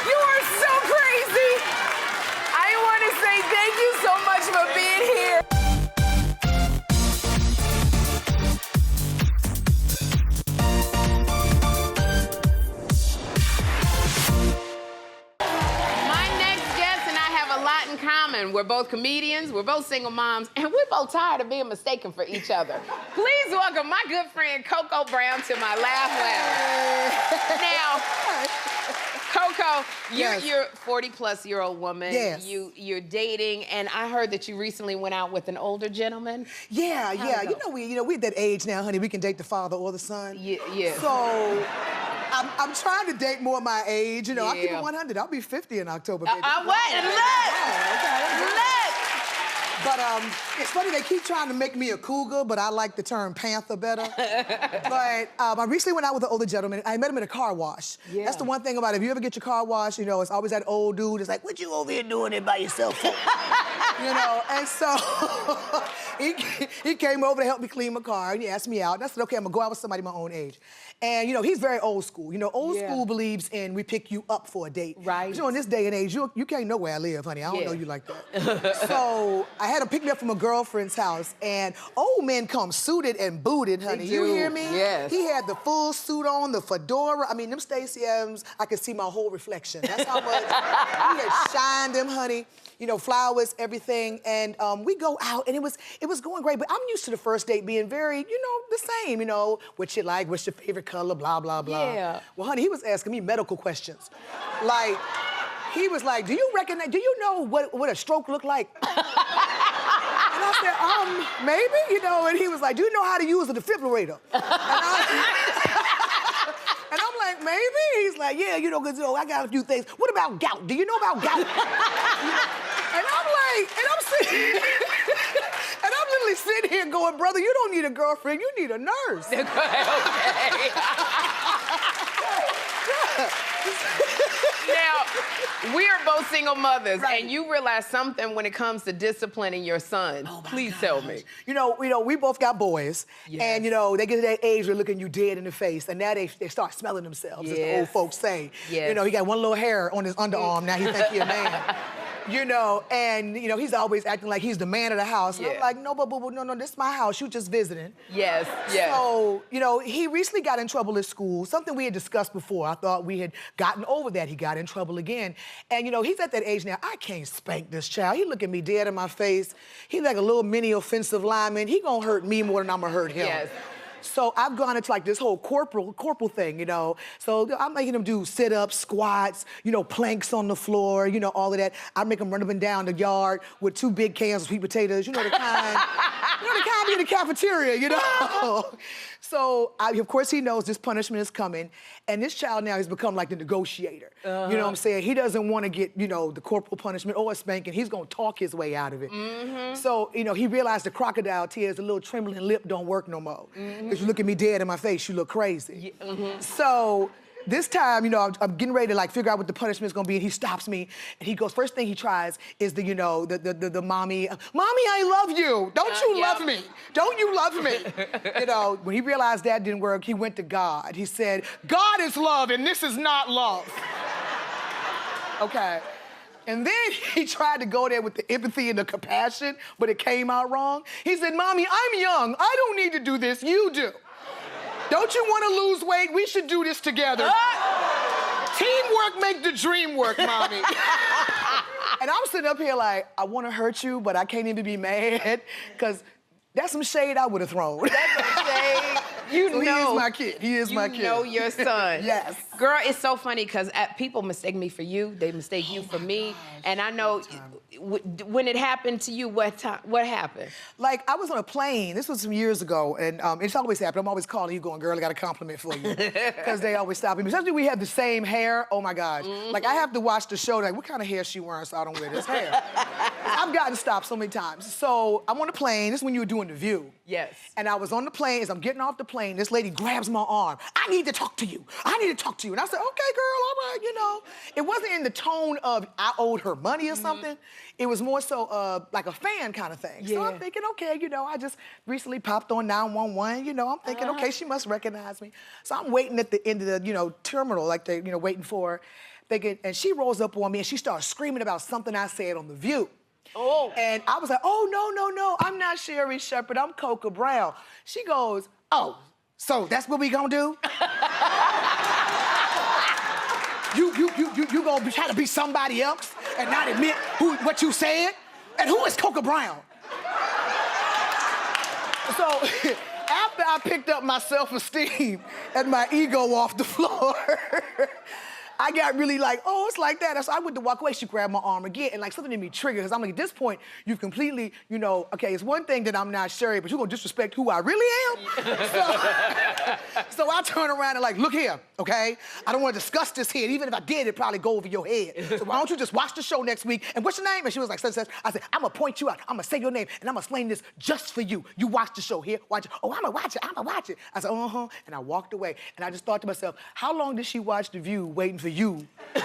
you are so crazy. I want to say thank you so much for being here. My next guest and I have a lot in common. We're both comedians, we're both single moms, and we're both tired of being mistaken for each other. Please welcome my good friend Coco Brown to my Laugh Lounge. Now, Coco, you're a 40-plus-year-old woman. Yes. You're dating, and I heard that you recently went out with an older gentleman. Yeah. How'd it go? We're at that age now, honey. We can date the father or the son. Yeah. So I'm trying to date more my age. You know, I'll keep Yeah. it 100. I'll be 50 in October, baby. What? Look! But it's funny, they keep trying to make me a cougar, but I like the term panther better. But I recently went out with an older gentleman. I met him at a car wash. Yeah. That's the one thing about it. If you ever get your car washed, you know, it's always that old dude. It's like, what you over here doing it by yourself for? You know, and so he came over to help me clean my car, and he asked me out. And I said, okay, I'm gonna go out with somebody my own age. And, you know, he's very old school. You know, old school believes in we pick you up for a date. Right. But, you know, in this day and age, you can't know where I live, honey. I don't know you like that. So I had him pick me up from a girlfriend's house, and old men come suited and booted, honey. You hear me? Yes. He had the full suit on, the fedora. I mean, them Stacey Adams, I could see my whole reflection. That's how much he had shined them, honey. You know, flowers, everything, and we go out, and it was going great. But I'm used to the first date being very, you know, the same. You know, what you like, what's your favorite color, blah blah blah. Yeah. Well, honey, he was asking me medical questions, like he was like, "Do you recognize? Do you know what a stroke looked like?" And I said, maybe, you know. And he was like, "Do you know how to use a defibrillator?" And I'm like, maybe? He's like, yeah, you know, because I got a few things. What about gout? Do you know about gout? And I'm like, and I'm sitting, and I'm literally sitting here going, brother, you don't need a girlfriend, you need a nurse. Okay. Now, we are both single mothers, and you realize something when it comes to disciplining your son. Oh, Please tell me. You know, we both got boys, and you know, they get to that age where looking you dead in the face, and now they start smelling themselves, as the old folks say. Yes. You know, he got one little hair on his underarm, now he think he a man. You know, and you know, he's always acting like he's the man of the house. And I'm like, no, but no, this is my house. You just visiting. Yes, yes. So, you know, he recently got in trouble at school, something we had discussed before. I thought we had gotten over that. He got in trouble again. And, you know, he's at that age now. I can't spank this child. He looking me dead in my face. He like a little mini offensive lineman. He gonna hurt me more than I'm gonna hurt him. Yes. So I've gone into like this whole corporal thing, you know. So I'm making him do sit-ups, squats, you know, planks on the floor, you know, all of that. I make him run up and down the yard with 2 big cans of sweet potatoes, you know, the kind, in the cafeteria, you know. So of course he knows this punishment is coming, and this child now has become like the negotiator. You know what I'm saying? He doesn't want to get, you know, the corporal punishment or a spanking. He's gonna talk his way out of it. So, you know, he realized the crocodile tears, the little trembling lip don't work no more. Because you look at me dead in my face, you look crazy. So this time, you know, I'm getting ready to like figure out what the punishment's gonna be, and he stops me, and he goes, first thing he tries is the, you know, the mommy, I love you. Don't you love me? Don't you love me? You know, when he realized that didn't work, he went to God. He said, God is love, and this is not love. Okay. And then he tried to go there with the empathy and the compassion, but it came out wrong. He said, Mommy, I'm young. I don't need to do this. You do. Don't you want to lose weight? We should do this together. Teamwork make the dream work, Mommy. And I'm sitting up here like, I want to hurt you, but I can't even be mad, because that's some shade I would have thrown. That's some shade. You So know. he is my kid. He is my kid. You know your son. Yes. Girl, it's so funny because people mistake me for you. They mistake you for me. And I know when it happened to you, what happened? Like, I was on a plane. This was some years ago, and it's always happened. I'm always calling you going, girl, I got a compliment for you. Because they always stop me. Especially we have the same hair. Oh, my gosh. Like, I have to watch the show, like, what kind of hair she wearing so I don't wear this hair? I've gotten stopped so many times. So I'm on the plane. This is when you were doing The View. Yes. And I was on the plane. As I'm getting off the plane, this lady grabs my arm. I need to talk to you. I need to talk to you. And I said, okay, girl, all right, you know. It wasn't in the tone of I owed her money or something. It was more so like a fan kind of thing. So I'm thinking, okay, you know, I just recently popped on 911. You know, I'm thinking, okay, she must recognize me. So I'm waiting at the end of the, you know, terminal, like they're, you know, waiting for her. Thinking, and she rolls up on me and she starts screaming about something I said on The View. Oh. And I was like, oh, no, I'm not Sherri Shepherd, I'm Coco Brown. She goes, oh, so that's what we gonna do? You gonna try to be somebody else and not admit what you said? And who is Coco Brown? So after I picked up my self-esteem and my ego off the floor, I got really like, oh, it's like that. So I went to walk away. She grabbed my arm again, and like something in me triggered. Because I'm like, at this point, you've completely, you know, okay, it's one thing that I'm not Sherri, but you're gonna disrespect who I really am. So I turn around and like, look here, okay? I don't want to discuss this here. And even if I did, it'd probably go over your head. So why don't you just watch the show next week? And what's your name? And she was like, such. I said, I'm gonna point you out. I'm gonna say your name, and I'm gonna explain this just for you. You watch the show here. Watch it. Oh, I'm gonna watch it. I'm gonna watch it. I said, uh-huh. And I walked away, and I just thought to myself, how long did she watch The View waiting for you to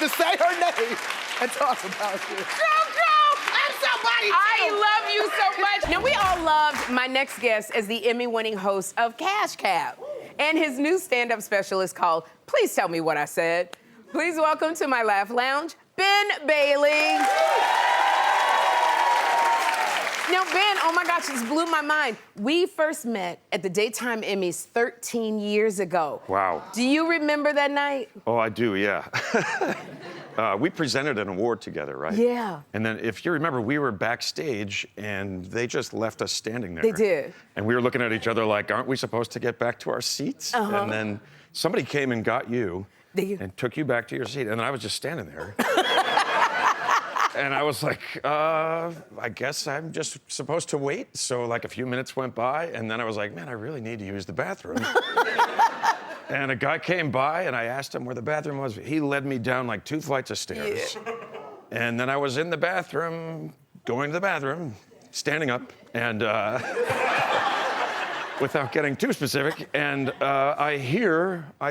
say her name and talk about it? I love you so much. Now, we all loved my next guest as the Emmy-winning host of Cash Cab. And his new stand-up special is called Please Tell Me What I Said. Please welcome to my Laugh Lounge, Ben Bailey. Now, Ben, oh my gosh, this blew my mind. We first met at the Daytime Emmys 13 years ago. Wow. Do you remember that night? Oh, I do, yeah. We presented an award together, right? Yeah. And then, if you remember, we were backstage, and they just left us standing there. They did. And we were looking at each other like, aren't we supposed to get back to our seats? And then somebody came and got you and took you back to your seat. And then I was just standing there. And I was like, I guess I'm just supposed to wait. So, like, a few minutes went by, and then I was like, man, I really need to use the bathroom. And a guy came by, and I asked him where the bathroom was. He led me down like 2 flights of stairs. Yeah. And then I was in the bathroom, going to the bathroom, standing up, and without getting too specific, and I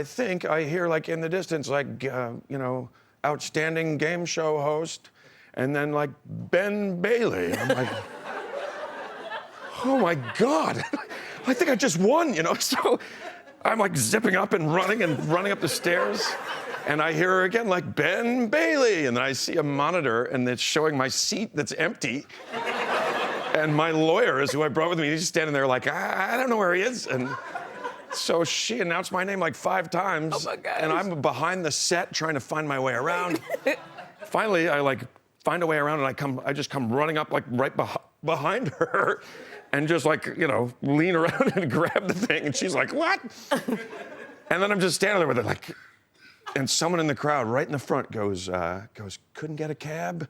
think I hear like in the distance, like, you know, outstanding game show host, and then like Ben Bailey. I'm like, oh my God, I think I just won, you know? So I'm like zipping up and running up the stairs. And I hear her again, like, Ben Bailey. And then I see a monitor, and it's showing my seat that's empty. And my lawyer is who I brought with me. He's standing there like, I don't know where he is. And so she announced my name like 5 times. Oh my gosh. And I'm behind the set trying to find my way around. Finally, I like find a way around, and I just come running up like right behind her, and just like, you know, lean around and grab the thing. And she's like, what? And then I'm just standing there with it like, and someone in the crowd right in the front goes, couldn't get a cab?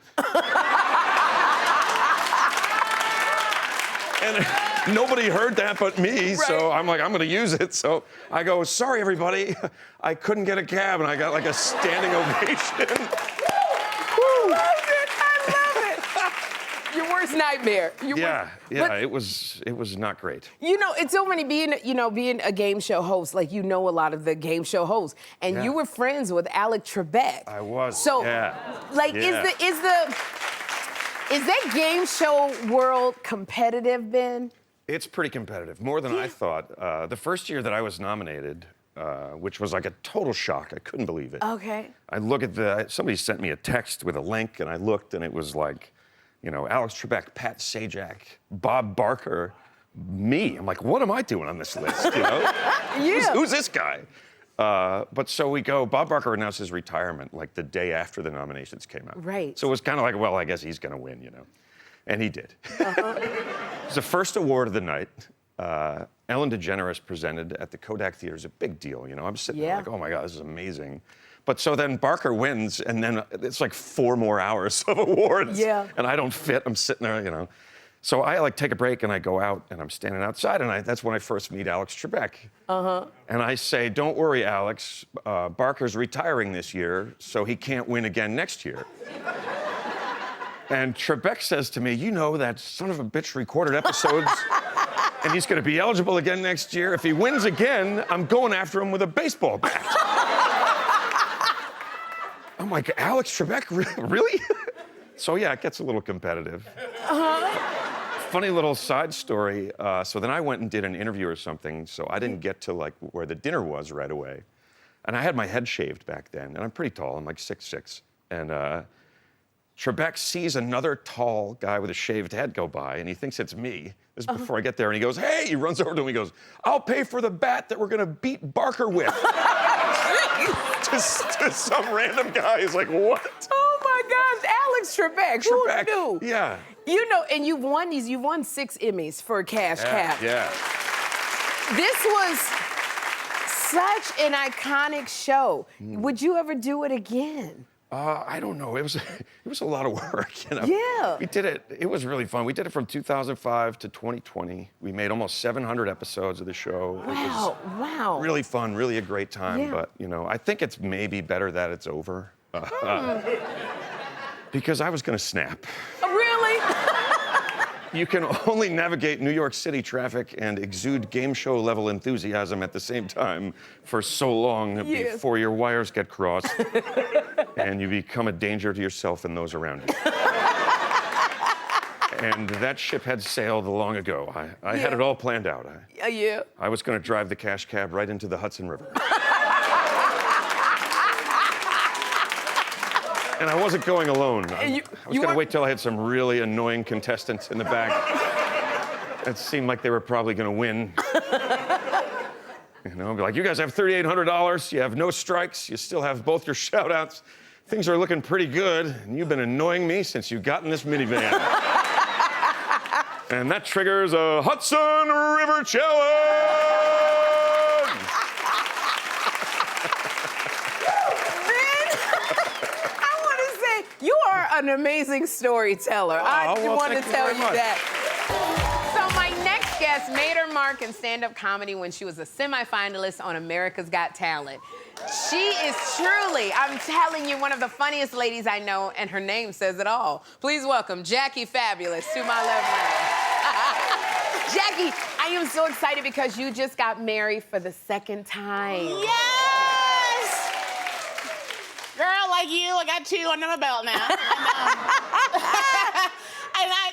And nobody heard that but me, so I'm like, I'm gonna use it. So I go, sorry, everybody, I couldn't get a cab, and I got like a standing ovation. Your worst nightmare. Yeah, it was not great. You know, it's so funny being a game show host. Like, you know a lot of the game show hosts, and you were friends with Alex Trebek. I was. So, like, is that game show world competitive, Ben? It's pretty competitive, more than I thought. The first year that I was nominated, which was like a total shock. I couldn't believe it. Okay. I look at somebody sent me a text with a link, and I looked, and it was like, you know, Alex Trebek, Pat Sajak, Bob Barker, me. I'm like, what am I doing on this list, you know? Who's this guy? But so we go, Bob Barker announced his retirement like the day after the nominations came out. Right. So it was kind of like, well, I guess he's gonna win, you know? And he did. It was the first award of the night. Ellen DeGeneres presented at the Kodak Theater. It's a big deal, you know? I'm sitting there like, oh my God, this is amazing. But so then Barker wins, and then it's like 4 more hours of awards. Yeah. And I don't fit, I'm sitting there, you know. So I like take a break, and I go out, and I'm standing outside, and that's when I first meet Alex Trebek. And I say, don't worry, Alex, Barker's retiring this year, so he can't win again next year. And Trebek says to me, you know that son of a bitch recorded episodes, and he's gonna be eligible again next year. If he wins again, I'm going after him with a baseball bat. I'm like, Alex Trebek, really? So yeah, it gets a little competitive. Funny little side story. So then I went and did an interview or something, so I didn't get to like where the dinner was right away. And I had my head shaved back then, and I'm pretty tall, I'm like 6'6". And Trebek sees another tall guy with a shaved head go by, and he thinks it's me. This is before I get there, and he goes, hey, he runs over to him, he goes, I'll pay for the bat that we're gonna beat Barker with. to some random guy. He's like, what? Oh my gosh, Alex Trebek. Who knew? Yeah. You know, and you've won 6 Emmys for Cash Cab. Yeah. This was such an iconic show. Would you ever do it again? I don't know. It was a lot of work, you know. Yeah. We did it. It was really fun. We did it from 2005 to 2020. We made almost 700 episodes of the show. Wow. Wow. Really fun, really a great time. Yeah. But, you know, I think it's maybe better that it's over. Because I was going to snap. Really? You can only navigate New York City traffic and exude game show level enthusiasm at the same time for so long before your wires get crossed and you become a danger to yourself and those around you. And that ship had sailed long ago. I had it all planned out. I was going to drive the cash cab right into the Hudson River. And I wasn't going alone. I was going to wait till I had some really annoying contestants in the back. It seemed like they were probably going to win. You know, be like, you guys have $3,800. You have no strikes. You still have both your shout-outs. Things are looking pretty good. And you've been annoying me since you got in this minivan. And that triggers a Hudson River Challenge. You are an amazing storyteller. I want to tell you that. So my next guest made her mark in stand-up comedy when she was a semifinalist on America's Got Talent. She is truly, I'm telling you, one of the funniest ladies I know, and her name says it all. Please welcome Jackie Fabulous to my left now. Jackie, I am so excited because you just got married for the second time. Yes! Girl, like you, I got 2 under my belt now.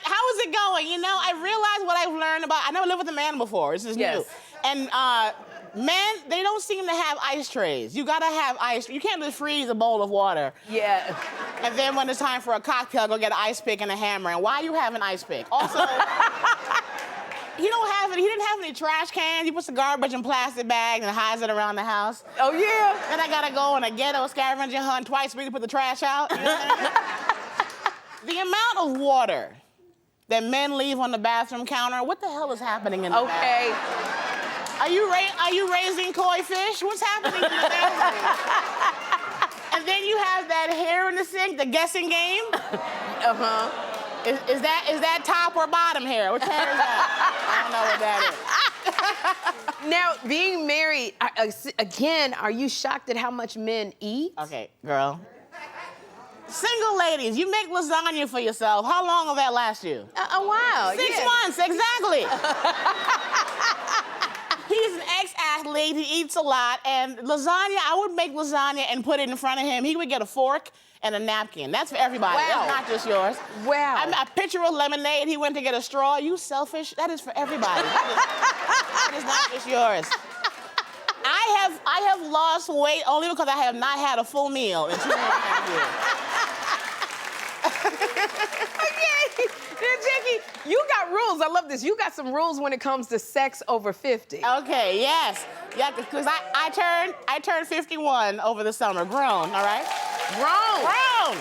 How is it going? You know, I realized what I've learned about, I never lived with a man before, this is new. And men, they don't seem to have ice trays. You gotta have ice, you can't just freeze a bowl of water. Yeah. And then when it's time for a cocktail, go get an ice pick and a hammer. And why you have an ice pick? Also, he didn't have any trash cans. He puts the garbage in plastic bags and hides it around the house. Oh, yeah? Then I gotta go on a ghetto scavenger hunt twice a week to put the trash out. You know what I mean? The amount of water that men leave on the bathroom counter, what the hell is happening in the bathroom? Are you raising koi fish? What's happening in the bathroom? And then you have that hair in the sink, the guessing game. Is that top or bottom hair? Which hair is that? I don't know what that is. Now, being married, again, are you shocked at how much men eat? Okay, girl. Single ladies, you make lasagna for yourself. How long will that last you? A while. 6 months, exactly. He's an ex-athlete, he eats a lot, and lasagna, I would make lasagna and put it in front of him. He would get a fork and a napkin. That's for everybody. Wow. That's not just yours. Wow. A pitcher of lemonade, he went to get a straw. You selfish. That is for everybody. That is not just yours. I have lost weight only because I have not had a full meal in 2.5 years. Okay. Now, Jackie, you got rules. I love this. You got some rules when it comes to sex over 50. Okay, yes. Yeah, because I turned 51 over the summer, grown, all right? Grown.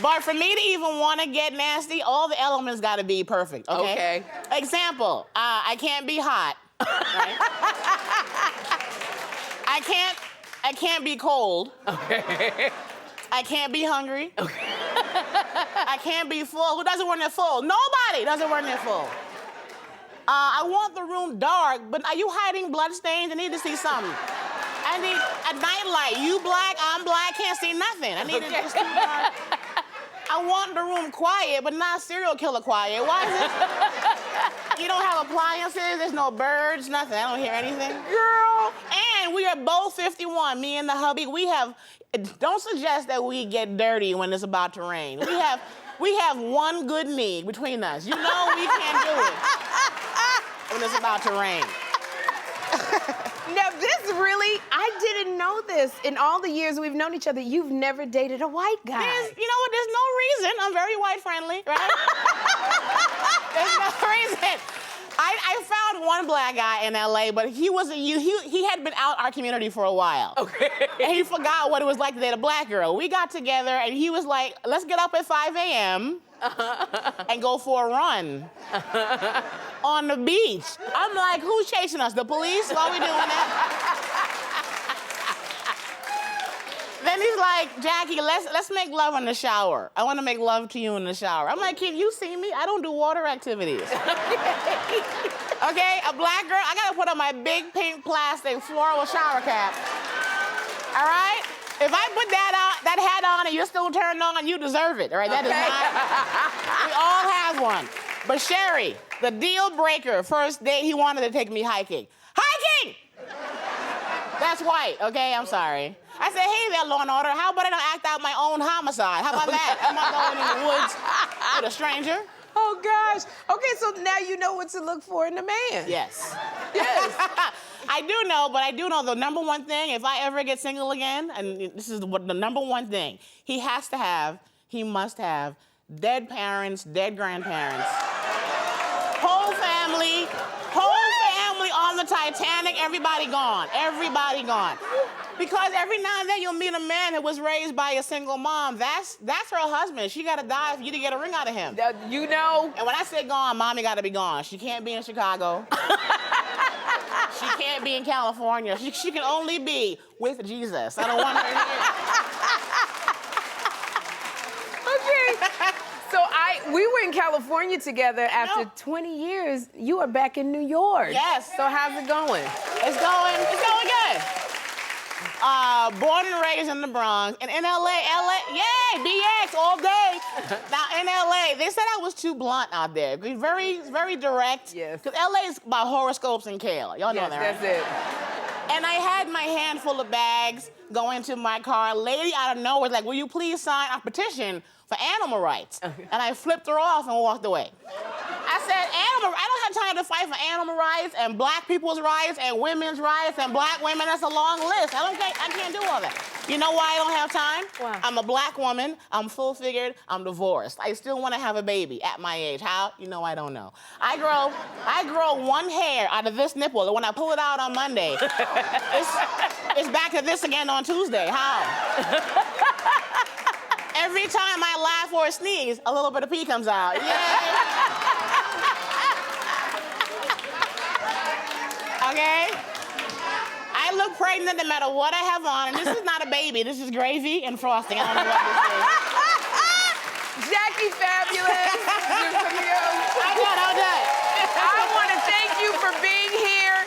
But for me to even want to get nasty, all the elements got to be perfect, okay? Example, I can't be hot, right? I can't be cold. Okay. I can't be hungry. Okay. I can't be full. Who doesn't want it full? Nobody doesn't want it full. I want the room dark, but are you hiding bloodstains? I need to see something. I need a nightlight. You black, I'm black, can't see nothing. I need it just too dark. I want the room quiet, but not serial killer quiet. Why is it? You don't have appliances, there's no birds, nothing. I don't hear anything. Girl. And we are both 51, me and the hubby. Don't suggest that we get dirty when it's about to rain. We have one good need between us. You know we can't do it when it's about to rain. Now, this really, I didn't know this. In all the years we've known each other, you've never dated a white guy. You know what, there's no reason. I'm very white friendly, right? There's no reason. I found one black guy in LA, but he had been out our community for a while. Okay. And he forgot what it was like to date a black girl. We got together and he was like, let's get up at 5 a.m. and go for a run on the beach. I'm like, who's chasing us? The police? Why are we doing that? then he's like, Jackie, let's make love in the shower. I want to make love to you in the shower. I'm like, kid, you see me? I don't do water activities. Okay, a black girl, I gotta put on my big pink plastic floral shower cap. All right? If I put that hat on and you're still turned on, you deserve it, all right? That is not, we all have one. But Sherri, the deal breaker, first day he wanted to take me hiking. Hiking! That's white, okay? I'm sorry. I said, hey there, Law and Order, how about I don't act out my own homicide? How about that? I'm not going in the woods with a stranger. Oh, gosh. Okay, so now you know what to look for in a man. Yes. Yes. I do know, but I do know the number one thing, if I ever get single again, and this is the number one thing, he must have dead parents, dead grandparents, whole family on the Titanic, everybody gone. Because every now and then you'll meet a man who was raised by a single mom. That's her husband. She gotta die for you to get a ring out of him. You know. And when I say gone, mommy gotta be gone. She can't be in Chicago. She can't be in California. She can only be with Jesus. I don't want her here. Okay. So we were in California together after 20 years. You are back in New York. Yes. So how's it going? It's going good. Born and raised in the Bronx. And in LA, yay, BX all day. Now in LA, they said I was too blunt out there. Very, very direct. Yes. Because LA is about horoscopes and kale. Y'all know that, right? That's it. And I had my hand full of bags going to my car. A lady out of nowhere was like, will you please sign a petition for animal rights? And I flipped her off and walked away. I said, I don't have time to fight for animal rights and black people's rights and women's rights and black women. That's a long list. I can't do all that. You know why I don't have time? Why? I'm a black woman. I'm full-figured. I'm divorced. I still want to have a baby at my age. How? You know I don't know. I grow one hair out of this nipple, and when I pull it out on Monday, it's back to this again on Tuesday. How? Every time I laugh or sneeze, a little bit of pee comes out. Yay! Okay? I look pregnant no matter what I have on, and this is not a baby. This is gravy and frosting. I don't know what this is. Jackie Fabulous. I'm done. I want to thank you for being here.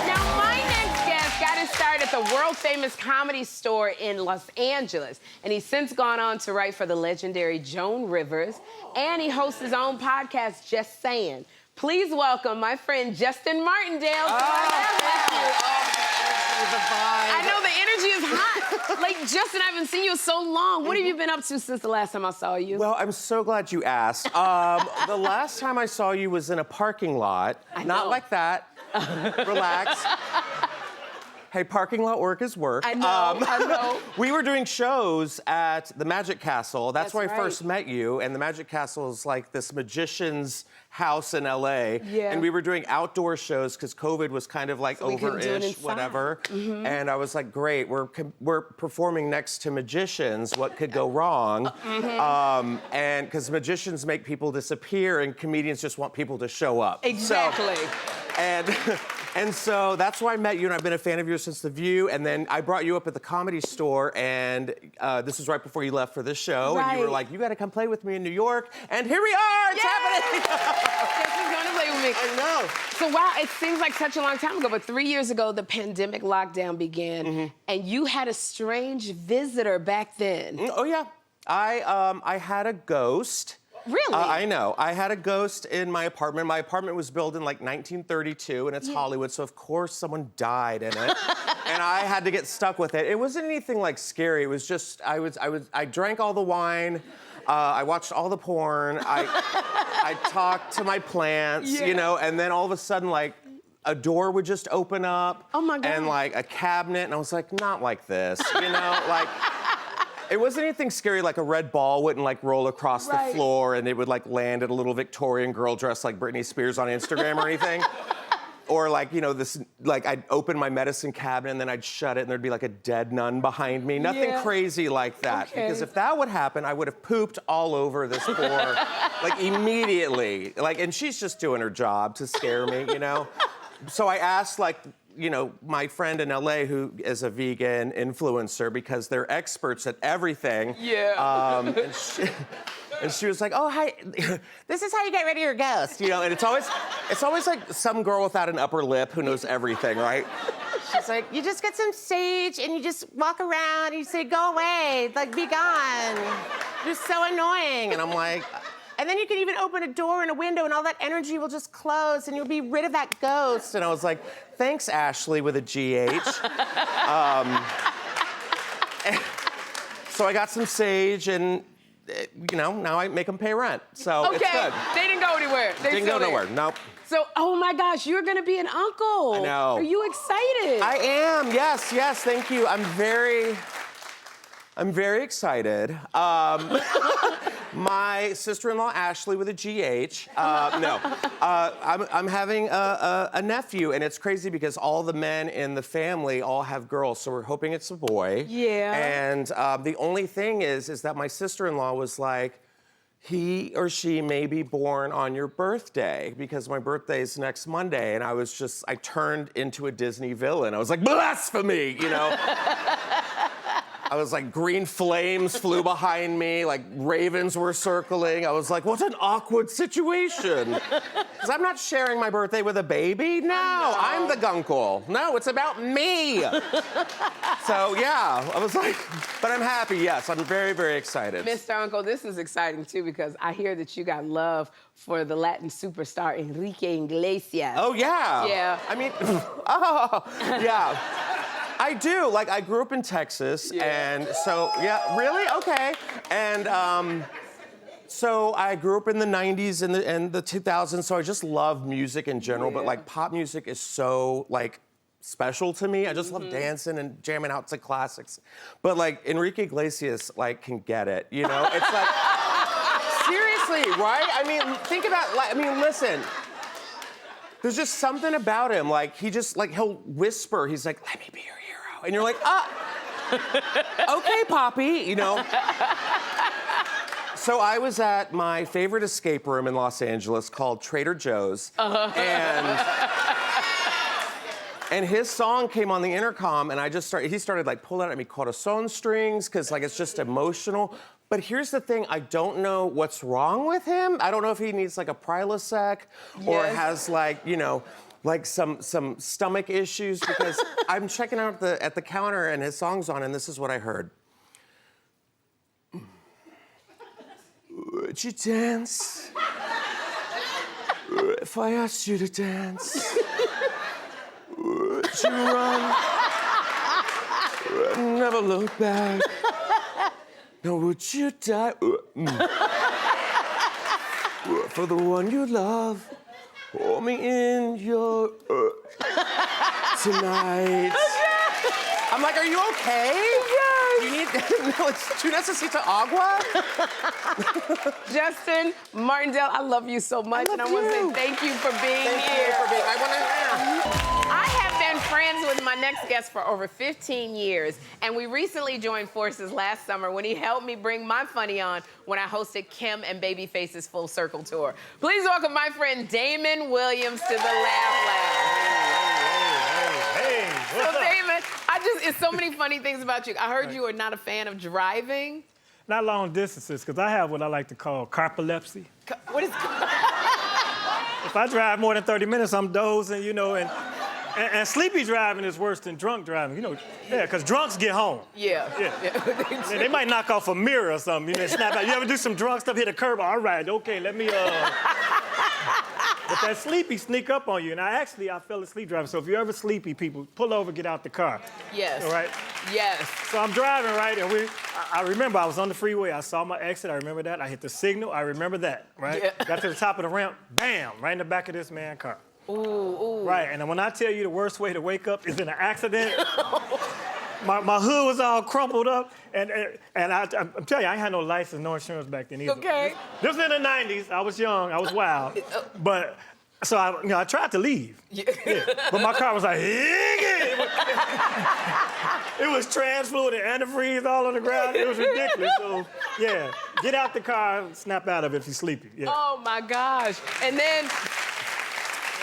Now, my next guest got his start at the world-famous Comedy Store in Los Angeles, and he's since gone on to write for the legendary Joan Rivers, and he hosts his own podcast, Just Saying. Please welcome my friend Justin Martindale. I know the energy is hot. Like, Justin, I haven't seen you in so long. What have you been up to since the last time I saw you? Well, I'm so glad you asked. The last time I saw you was in a parking lot. Not like that. Relax. Hey, parking lot work is work. I know. We were doing shows at the Magic Castle. That's where That's I first met you. And the Magic Castle is like this magician's house in LA. Yeah. And we were doing outdoor shows because COVID was kind of like So we couldn't do it over-ish, inside. whatever. And I was like, great, we're performing next to magicians. What could go wrong? And because magicians make people disappear and comedians just want people to show up. Exactly. And so that's why I met you, and I've been a fan of yours since The View. And then I brought you up at the Comedy Store, and this was right before you left for this show. Right. And you were like, you got to come play with me in New York. And here we are. It's happening. Justin's going to play with me. I know. So, wow, it seems like such a long time ago, but 3 years ago, the pandemic lockdown began, and you had a strange visitor back then. Oh, yeah. I had a ghost. Really? I know. I had a ghost in my apartment. My apartment was built in like 1932, and it's Hollywood, so of course someone died in it. And I had to get stuck with it. It wasn't anything like scary. It was just, I drank all the wine. I watched all the porn. I talked to my plants, you know, and then all of a sudden, like, a door would just open up. Oh, my God. And like a cabinet, and I was like, not like this, you know, like. It wasn't anything scary, like a red ball wouldn't like roll across the floor and it would like land at a little Victorian girl dressed like Britney Spears on Instagram or anything. Or like, you know, this, like I'd open my medicine cabinet and then I'd shut it and there'd be like a dead nun behind me. Nothing crazy like that. Okay. Because if that would happen, I would have pooped all over this poor, like immediately. Like, and she's just doing her job to scare me, you know? So I asked like you know, my friend in LA who is a vegan influencer because they're experts at everything. Yeah. And she was like, oh, hi, this is how you get rid of your ghost, you know, and it's always like some girl without an upper lip who knows everything, right? She's like, you just get some sage and you just walk around and you say, go away, like, be gone. You're so annoying. And I'm like, and then you can even open a door and a window and all that energy will just close and you'll be rid of that ghost. And I was like, thanks, Ashley, with a GH. So I got some sage and, you know, now I make them pay rent. So it's good. They didn't go anywhere. They didn't go nowhere, nope. So, oh my gosh, you're gonna be an uncle. I know. Are you excited? I am, yes, thank you. I'm very excited. My sister-in-law, Ashley, with a GH, I'm having a nephew, and it's crazy because all the men in the family all have girls, so we're hoping it's a boy. Yeah. And the only thing is that my sister-in-law was like, he or she may be born on your birthday because my birthday is next Monday. And I turned into a Disney villain. I was like, blasphemy, you know? I was like, green flames flew behind me, like ravens were circling. I was like, what an awkward situation. Because I'm not sharing my birthday with a baby. No, I'm the gunkle. No, it's about me. So yeah, I was like, but I'm happy, yes. I'm very, very excited. Mr. Uncle, this is exciting too because I hear that you got love for the Latin superstar Enrique Iglesias. Oh yeah. Yeah. I mean, oh, yeah. I do. Like, I grew up in Texas, and so, yeah, really? Okay. And so I grew up in the 90s and the 2000s, so I just love music in general, but, like, pop music is so, like, special to me. I just love dancing and jamming out to classics. But, like, Enrique Iglesias, like, can get it, you know? It's like, seriously, right? I mean, think about, like, I mean, listen. There's just something about him, like, he just, like, he'll whisper, he's like, let me be your hero. And you're like, okay, Poppy, you know? So I was at my favorite escape room in Los Angeles called Trader Joe's, and his song came on the intercom, and he started, like, pulling at me corazon strings, because, like, it's just emotional. But here's the thing, I don't know what's wrong with him. I don't know if he needs, like, a Prilosec or has, like, you know, like some stomach issues, because I'm checking out at the counter and his song's on, and this is what I heard. Would you dance if I asked you to dance? Would you run and never look back? Now would you die for the one you love? Hold me in your tonight. I'm like, are you okay? Yes. You need no, it's tu necesita agua? Justin Martindale, I love you so much, and I want to say thank you for being here. Thank you for being. I have been friends with my next guest for over 15 years, and we recently joined forces last summer when he helped me bring my funny on when I hosted Kim and Babyface's Full Circle Tour. Please welcome my friend Damon Williams to the Laugh Lounge. Hey, what's up? Damon, it's so many funny things about you. I heard you are not a fan of driving. Not long distances, because I have what I like to call carpolepsy. What is? If I drive more than 30 minutes, I'm dozing, you know, and sleepy driving is worse than drunk driving, you know. Yeah, because drunks get home. Yeah. They might knock off a mirror or something, you know, snap out. You ever do some drunk stuff, hit a curb? All right, okay, let me, But that sleepy sneak up on you, and I fell asleep driving. So if you're ever sleepy, people, pull over, get out the car. Yes. All right? Yes. So I'm driving, right, and I remember I was on the freeway. I saw my exit. I remember that. I hit the signal. I remember that, right? Yeah. Got to the top of the ramp. Bam! Right in the back of this man's car. Ooh. Right, and when I tell you the worst way to wake up is in an accident, my hood was all crumpled up, and I'm telling you, I ain't had no license, no insurance back then either. Okay. This was in the 90s. I was young. I was wild. But, so I tried to leave. Yeah. But my car was like, it was trans fluid and antifreeze all on the ground. It was ridiculous. So, yeah, get out the car, snap out of it if you're sleepy. Yeah. Oh, my gosh.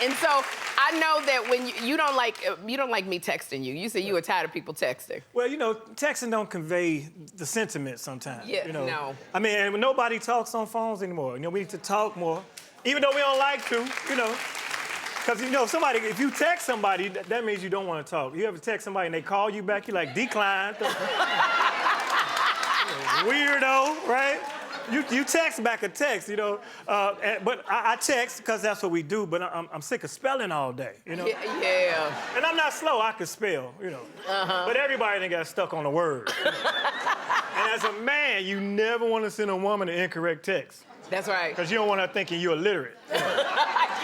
And so I I know that when you don't like me texting you. You say you were tired of people texting. Well, you know, texting don't convey the sentiment sometimes. Yeah, you know? no. I mean, and nobody talks on phones anymore. You know, we need to talk more, even though we don't like to, you know. Because, you know, if you text somebody, that means you don't want to talk. You ever text somebody and they call you back, you're like, decline. Weirdo, right? You text back a text, you know. But I text because that's what we do, but I'm sick of spelling all day, you know? Yeah. And I'm not slow, I can spell, you know. But everybody done got stuck on a word. And as a man, you never want to send a woman an incorrect text. That's right. Because you don't want her thinking you're illiterate.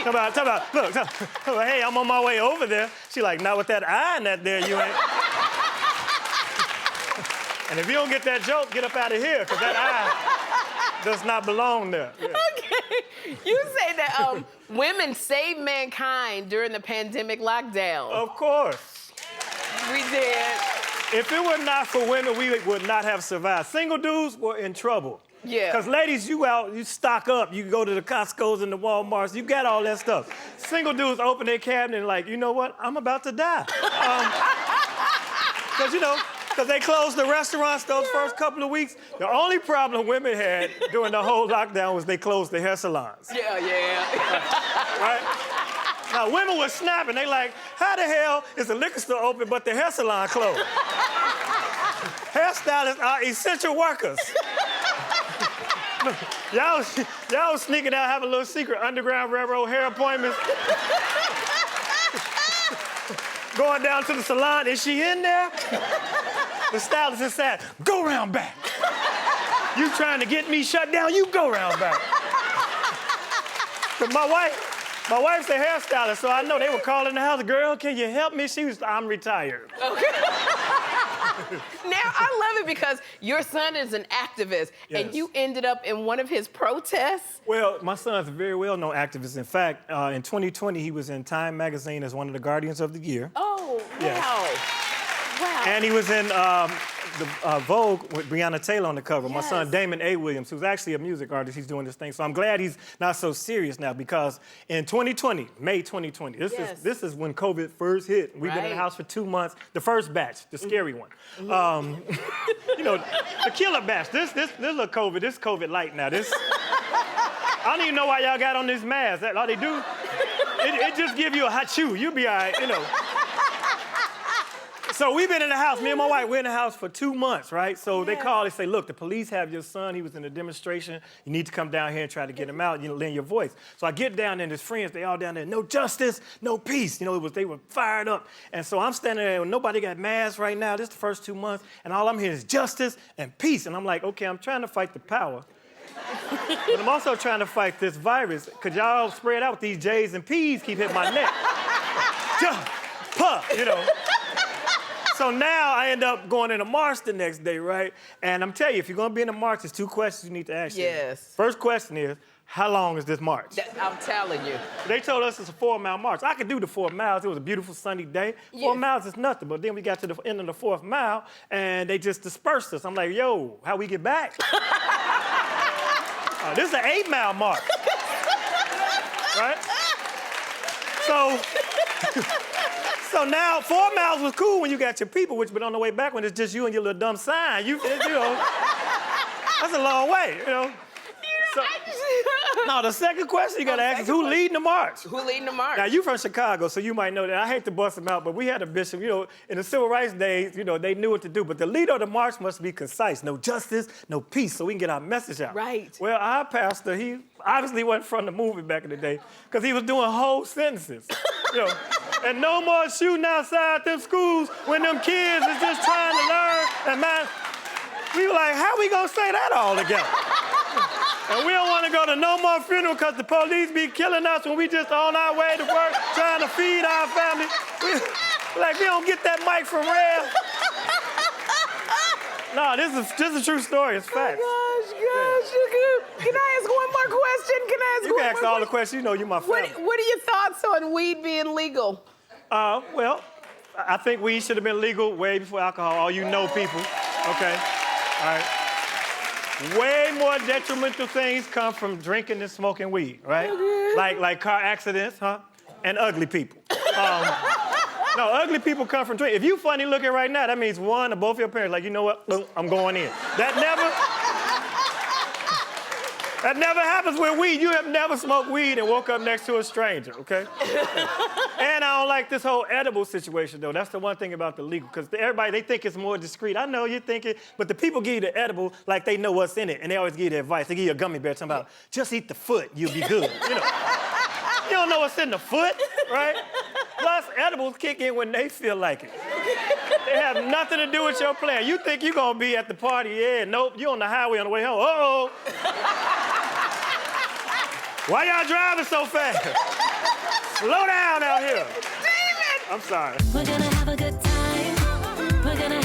Talk about, look, hey, I'm on my way over there. She like, not with that I in that there, you ain't. And if you don't get that joke, get up out of here, because that I does not belong there. Yeah. Okay. You say that women saved mankind during the pandemic lockdown. Of course. We did. If it were not for women, we would not have survived. Single dudes were in trouble. Yeah. Because ladies, you stock up. You go to the Costco's and the Walmarts. You got all that stuff. Single dudes open their cabinet and like, you know what? I'm about to die. Because they closed the restaurants those first couple of weeks. The only problem women had during the whole lockdown was they closed the hair salons. Yeah. Right? Now, women were snapping. They like, how the hell is the liquor store open but the hair salon closed? Hairstylists are essential workers. Y'all sneaking out, having a little secret Underground Railroad hair appointments. Going down to the salon, is she in there? The stylist is saying, go round back. You trying to get me shut down, you go round back. Cause my wife's a hairstylist, so I know they were calling the house, girl, can you help me? She was, I'm retired. Okay. Now, I love it because your son is an activist, and you ended up in one of his protests. Well, my son's a very well-known activist. In fact, in 2020, he was in Time magazine as one of the Guardians of the Year. Oh, wow. Yes. Wow. And he was in the Vogue with Breonna Taylor on the cover. My son, Damon Williams, who's actually a music artist, he's doing this thing. So I'm glad he's not so serious now because in 2020, May 2020, this is when COVID first hit. We've been in the house for 2 months. The first batch, the scary one. You know, the killer batch. This little COVID, this COVID light now. I don't even know why y'all got on this mask. All they do, it just give you a hot chew. You'll be all right, you know. So we've been in the house, me and my wife, we're in the house for 2 months, right? So they call, they say, look, the police have your son. He was in a demonstration. You need to come down here and try to get him out. You know, lend your voice. So I get down there and his friends, they all down there, no justice, no peace. You know, they were fired up. And so I'm standing there and nobody got masks right now. This is the first 2 months. And all I'm hearing is justice and peace. And I'm like, okay, I'm trying to fight the power. But I'm also trying to fight this virus. Cause y'all spread out with these J's and P's keep hitting my neck. You know. So now I end up going in a march the next day, right? And I'm telling you, if you're gonna be in a march, there's 2 questions you need to ask. Yes. First question is, how long is this march? I'm telling you. They told us it's a 4-mile march. I could do the 4 miles. It was a beautiful sunny day. 4 miles is nothing. But then we got to the end of the 4th mile, and they just dispersed us. I'm like, yo, how we get back? This is an 8-mile march. Right? So now 4 miles was cool when you got your people, but on the way back when it's just you and your little dumb sign, you know, that's a long way, you know. Now the second question you gotta ask is who leading the march? Who leading the march? Now you from Chicago, so you might know that. I hate to bust them out, but we had a bishop, you know, in the civil rights days, you know, they knew what to do, but the leader of the march must be concise. No justice, no peace, so we can get our message out. Right. Well, our pastor, he obviously wasn't from the movement back in the day, because he was doing whole sentences. You know, and no more shooting outside them schools when them kids is just trying to learn. And man, we were like, how we gonna say that all together? And we don't want to go to no more funeral because the police be killing us when we just on our way to work trying to feed our family. We don't get that mic from Red. No, this is a true story. It's facts. Gosh. Can I ask one more question? You can ask all the questions. You know you my family. What are your thoughts on weed being legal? Well, I think weed should have been legal way before alcohol. All you know people. Okay. All right. Way more detrimental things come from drinking and smoking weed, right? Like car accidents, and ugly people. No, ugly people come from twins. If you funny looking right now, that means one or both of your parents like, you know what? I'm going in. That never happens with weed. You have never smoked weed and woke up next to a stranger, okay? And I don't like this whole edible situation, though. That's the one thing about the legal, because everybody, they think it's more discreet. I know you're thinking, but the people give you the edible like they know what's in it, and they always give you the advice. They give you a gummy bear talking about, just eat the foot, you'll be good, you know? You don't know what's in the foot, right? Plus, edibles kick in when they feel like it. They have nothing to do with your plan. You think you're gonna be at the party, yeah, nope, you're on the highway on the way home. Uh-oh. Why y'all driving so fast? Slow down out here. Damon! I'm sorry. We're gonna have a good time. We're gonna